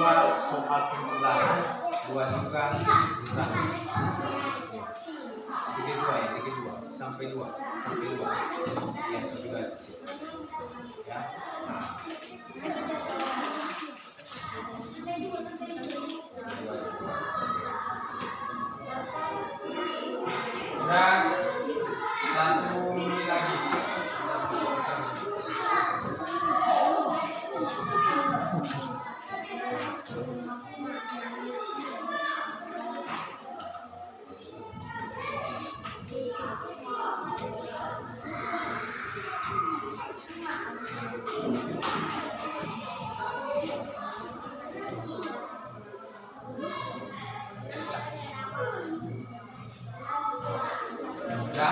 soal pengulangan, 2 juga ulangan. Tiga dua sampai 2 ya sudah ya. Dan 1 menit lagi. Ya.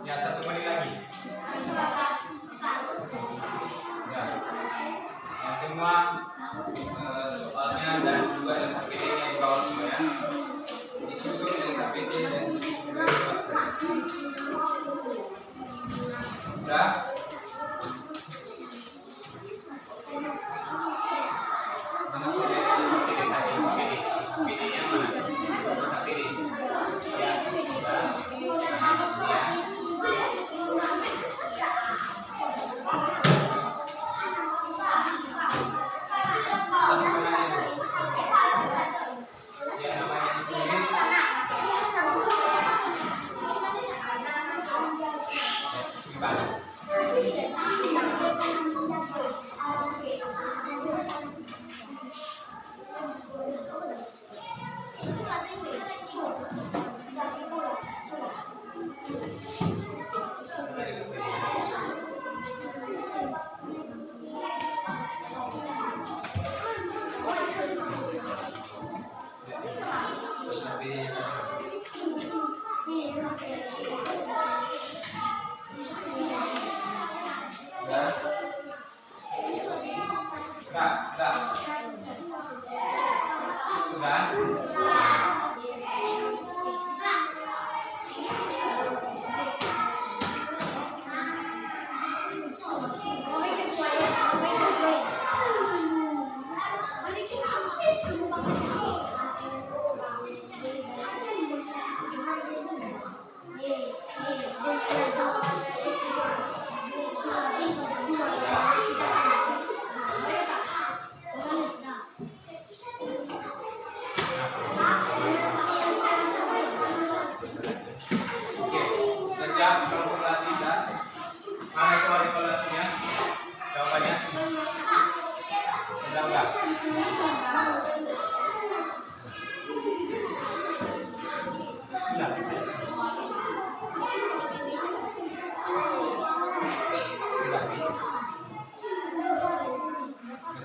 Ya, 1 menit lagi. Ya, semua soalnya dan juga LKPD nya di bawah semua ya. Disusun LKPD dan sudah. Mana sudah LKPD tadi? LKPD yang mana? LKPD.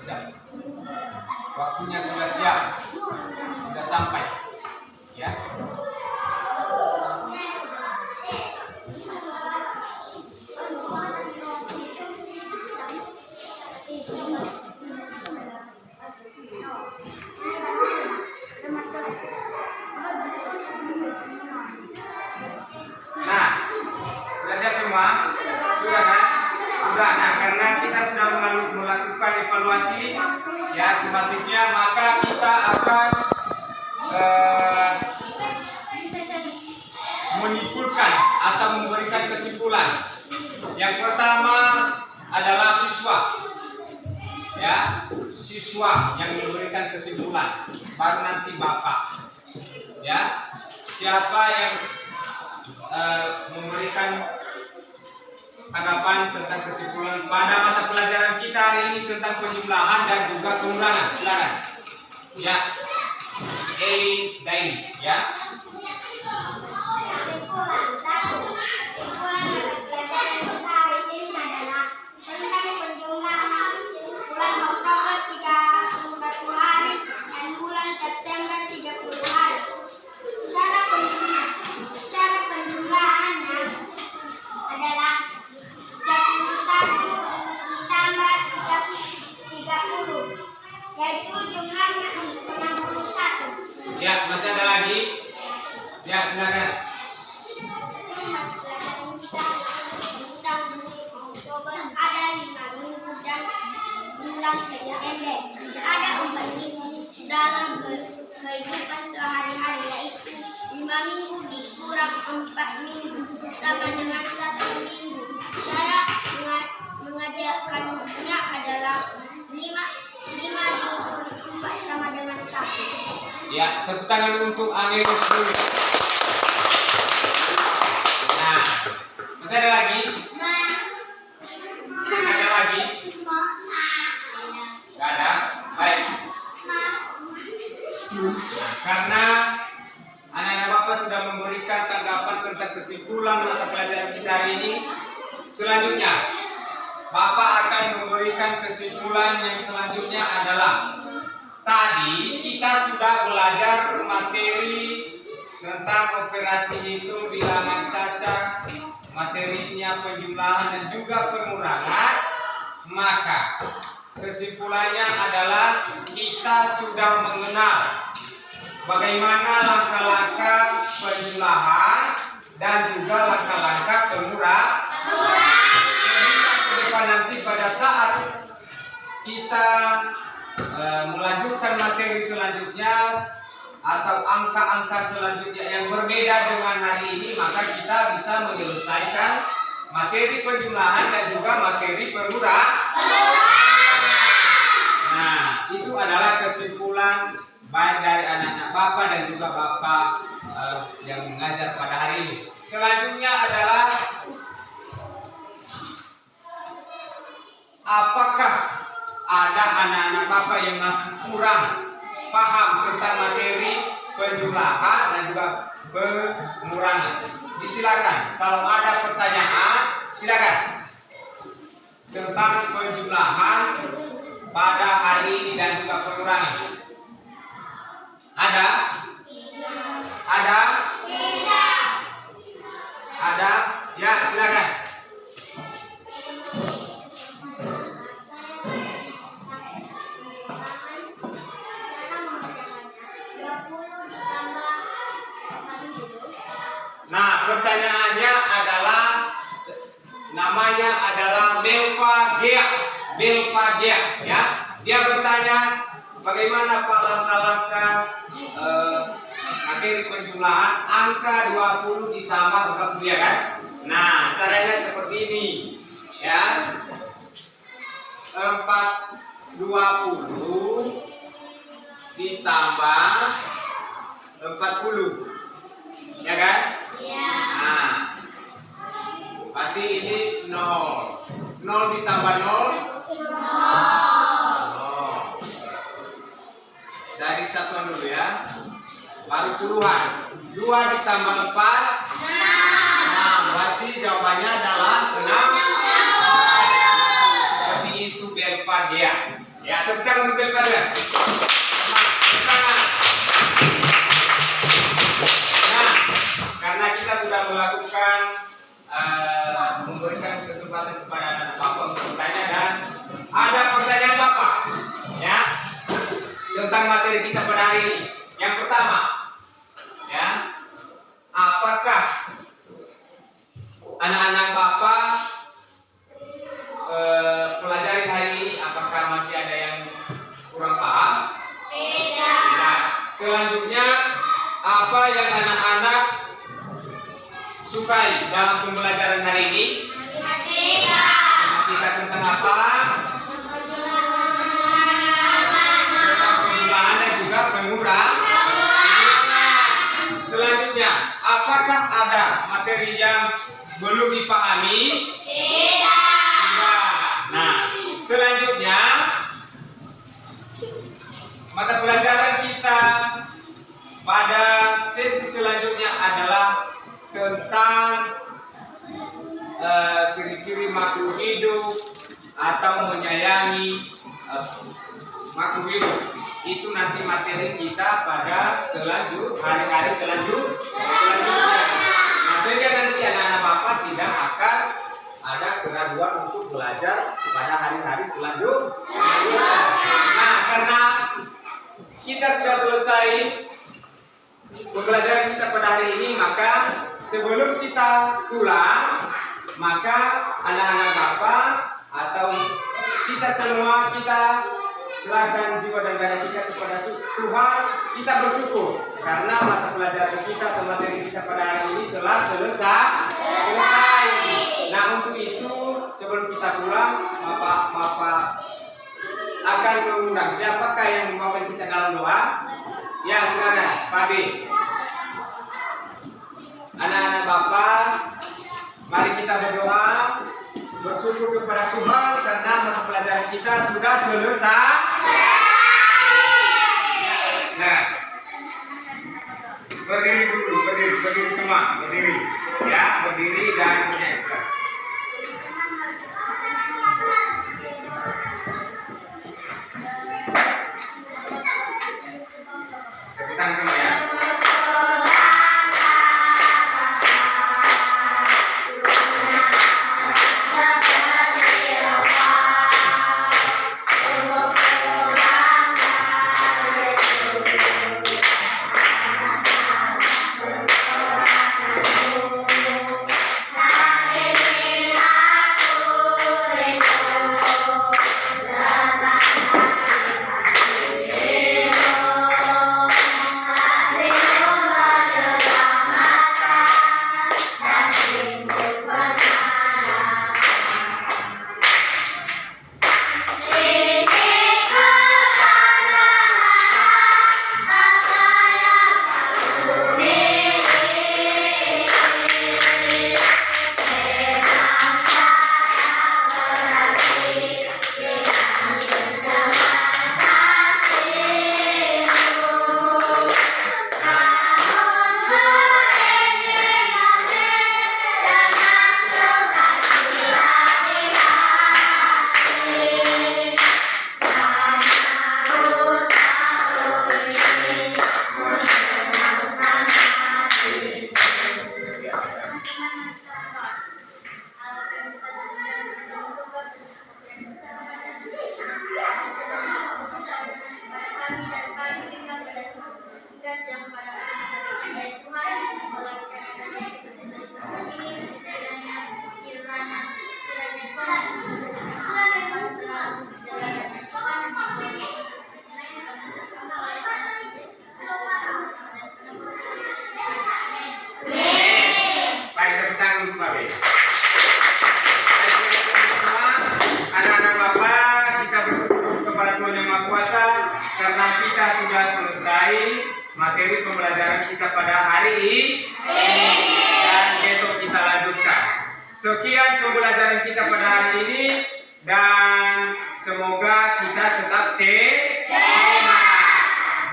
Ya, waktunya sudah siap, sudah sampai, ya. Nah, sudah siap semua? Sudah kan? Sudah. Nah, karena kita sudah melakukan evaluasi, ya selanjutnya maka kita akan menyimpulkan atau memberikan kesimpulan. Yang pertama adalah siswa, ya siswa yang memberikan kesimpulan, baru nanti bapak, ya siapa yang memberikan tanggapan tentang kesimpulan pada mata pelajaran kita hari ini tentang penjumlahan dan juga pengulangan. Silakan. Ya. Daily, ya. Ya, masih ada lagi? Ya, silakan. Ada 5 minggu dan bulan September. Ada 4 minggu dalam kehidupan sehari-hari, yaitu 5 minggu dikurang 4 minggu sama dengan 1 minggu. Cara mengajarkannya adalah 5 dikurang 4 sama dengan 1. Ya, tepuk tangan untuk Angelus dulu. Nah, masih ada lagi? Masih ada lagi? Gak ada? Baik. Nah, karena anak-anak Bapak sudah memberikan tanggapan tentang kesimpulan mata pelajaran kita hari ini, selanjutnya Bapak akan memberikan kesimpulan yang selanjutnya adalah tadi kita sudah belajar materi tentang operasi hitung, bilangan cacak, materinya penjumlahan dan juga pengurangan. Maka kesimpulannya adalah kita sudah mengenal bagaimana langkah-langkah penjumlahan dan juga langkah-langkah pengurangan. Ke depan nanti pada saat kita melanjutkan materi selanjutnya atau angka-angka selanjutnya yang berbeda dengan hari ini, maka kita bisa menyelesaikan materi penjumlahan dan juga materi pengurangan. Nah, itu adalah kesimpulan baik dari anak-anak Bapak dan juga Bapak yang mengajar pada hari ini. Selanjutnya adalah apakah ada anak-anak Bapak yang masih kurang paham tentang materi penjumlahan dan juga pengurangan? Disilakan. Kalau ada pertanyaan, silakan tentang penjumlahan pada hari ini dan juga pengurangan. Ada? Ada? Ada? Ya, silakan. Nah, pertanyaannya adalah namanya adalah Belva Gea, ya. Dia bertanya bagaimana Pak langkah-langkah materi penjumlahan angka 20 ditambah 40, ya kan? Nah, caranya seperti ini, ya. 20 ditambah 40, ya kan? Ya. Nah, berarti ini 0. 0 ditambah 0? 0. Dari satuan dulu ya. Baru puluhan. 2 ditambah 4? 6. Berarti jawabannya adalah 6. Seperti itu Belva Gea. Ya, tepuk tangan untuk Belva Gea. Tepuk tangan. Karena kita sudah melakukan memberikan kesempatan kepada anak Bapak untuk bertanya dan ada pertanyaan Bapak, ya, tentang materi kita pada hari ini. Yang pertama, ya, apakah anak-anak Bapak pelajari hari ini? Apakah masih ada yang kurang paham? Tidak. Selanjutnya, apa yang anak-anak sukai dalam pembelajaran hari ini? Matematika tentang apa? Tentang penjumlahan dan juga pengurangan. Selanjutnya, apakah ada materi yang belum dipahami? Tidak. Nah, selanjutnya mata pelajaran kita pada sesi selanjutnya adalah tentang ciri-ciri makhluk hidup atau menyayangi makhluk hidup. Itu nanti materi kita pada hari-hari selanjutnya. Nah, sehingga nanti anak-anak Bapak tidak akan ada keraguan untuk belajar pada hari-hari selanjutnya. Nah, karena kita sudah selesai pembelajaran kita pada hari ini, maka sebelum kita pulang, maka anak-anak Bapak atau kita semua, kita serahkan jiwa dan dada kita kepada Tuhan. Kita bersyukur karena mata pelajaran kita atau materi kita pada hari ini telah selesai. Nah, untuk itu sebelum kita pulang, Bapak akan mengundang siapakah yang memimpin kita dalam doa? Ya, silakan, Pak B. Anak-anak Bapak, mari kita berdoa, bersyukur kepada Tuhan karena mata pelajaran kita sudah selesai. Nah, berdiri dulu, berdiri semua, berdiri, ya, berdiri dan bernyanyi. Tepukan semua ya. Anak-anak Bapak, kita bersyukur kepada Tuhan Yang Maha Kuasa karena kita sudah selesai materi pembelajaran kita pada hari ini dan besok kita lanjutkan. Sekian pembelajaran kita pada hari ini dan semoga kita tetap sehat.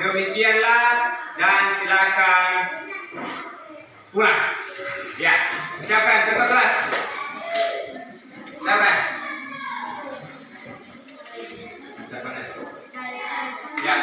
Demikianlah dan silakan pulang. Ya, siapkan ketua kelas. Silakan. Siapkan. Ya.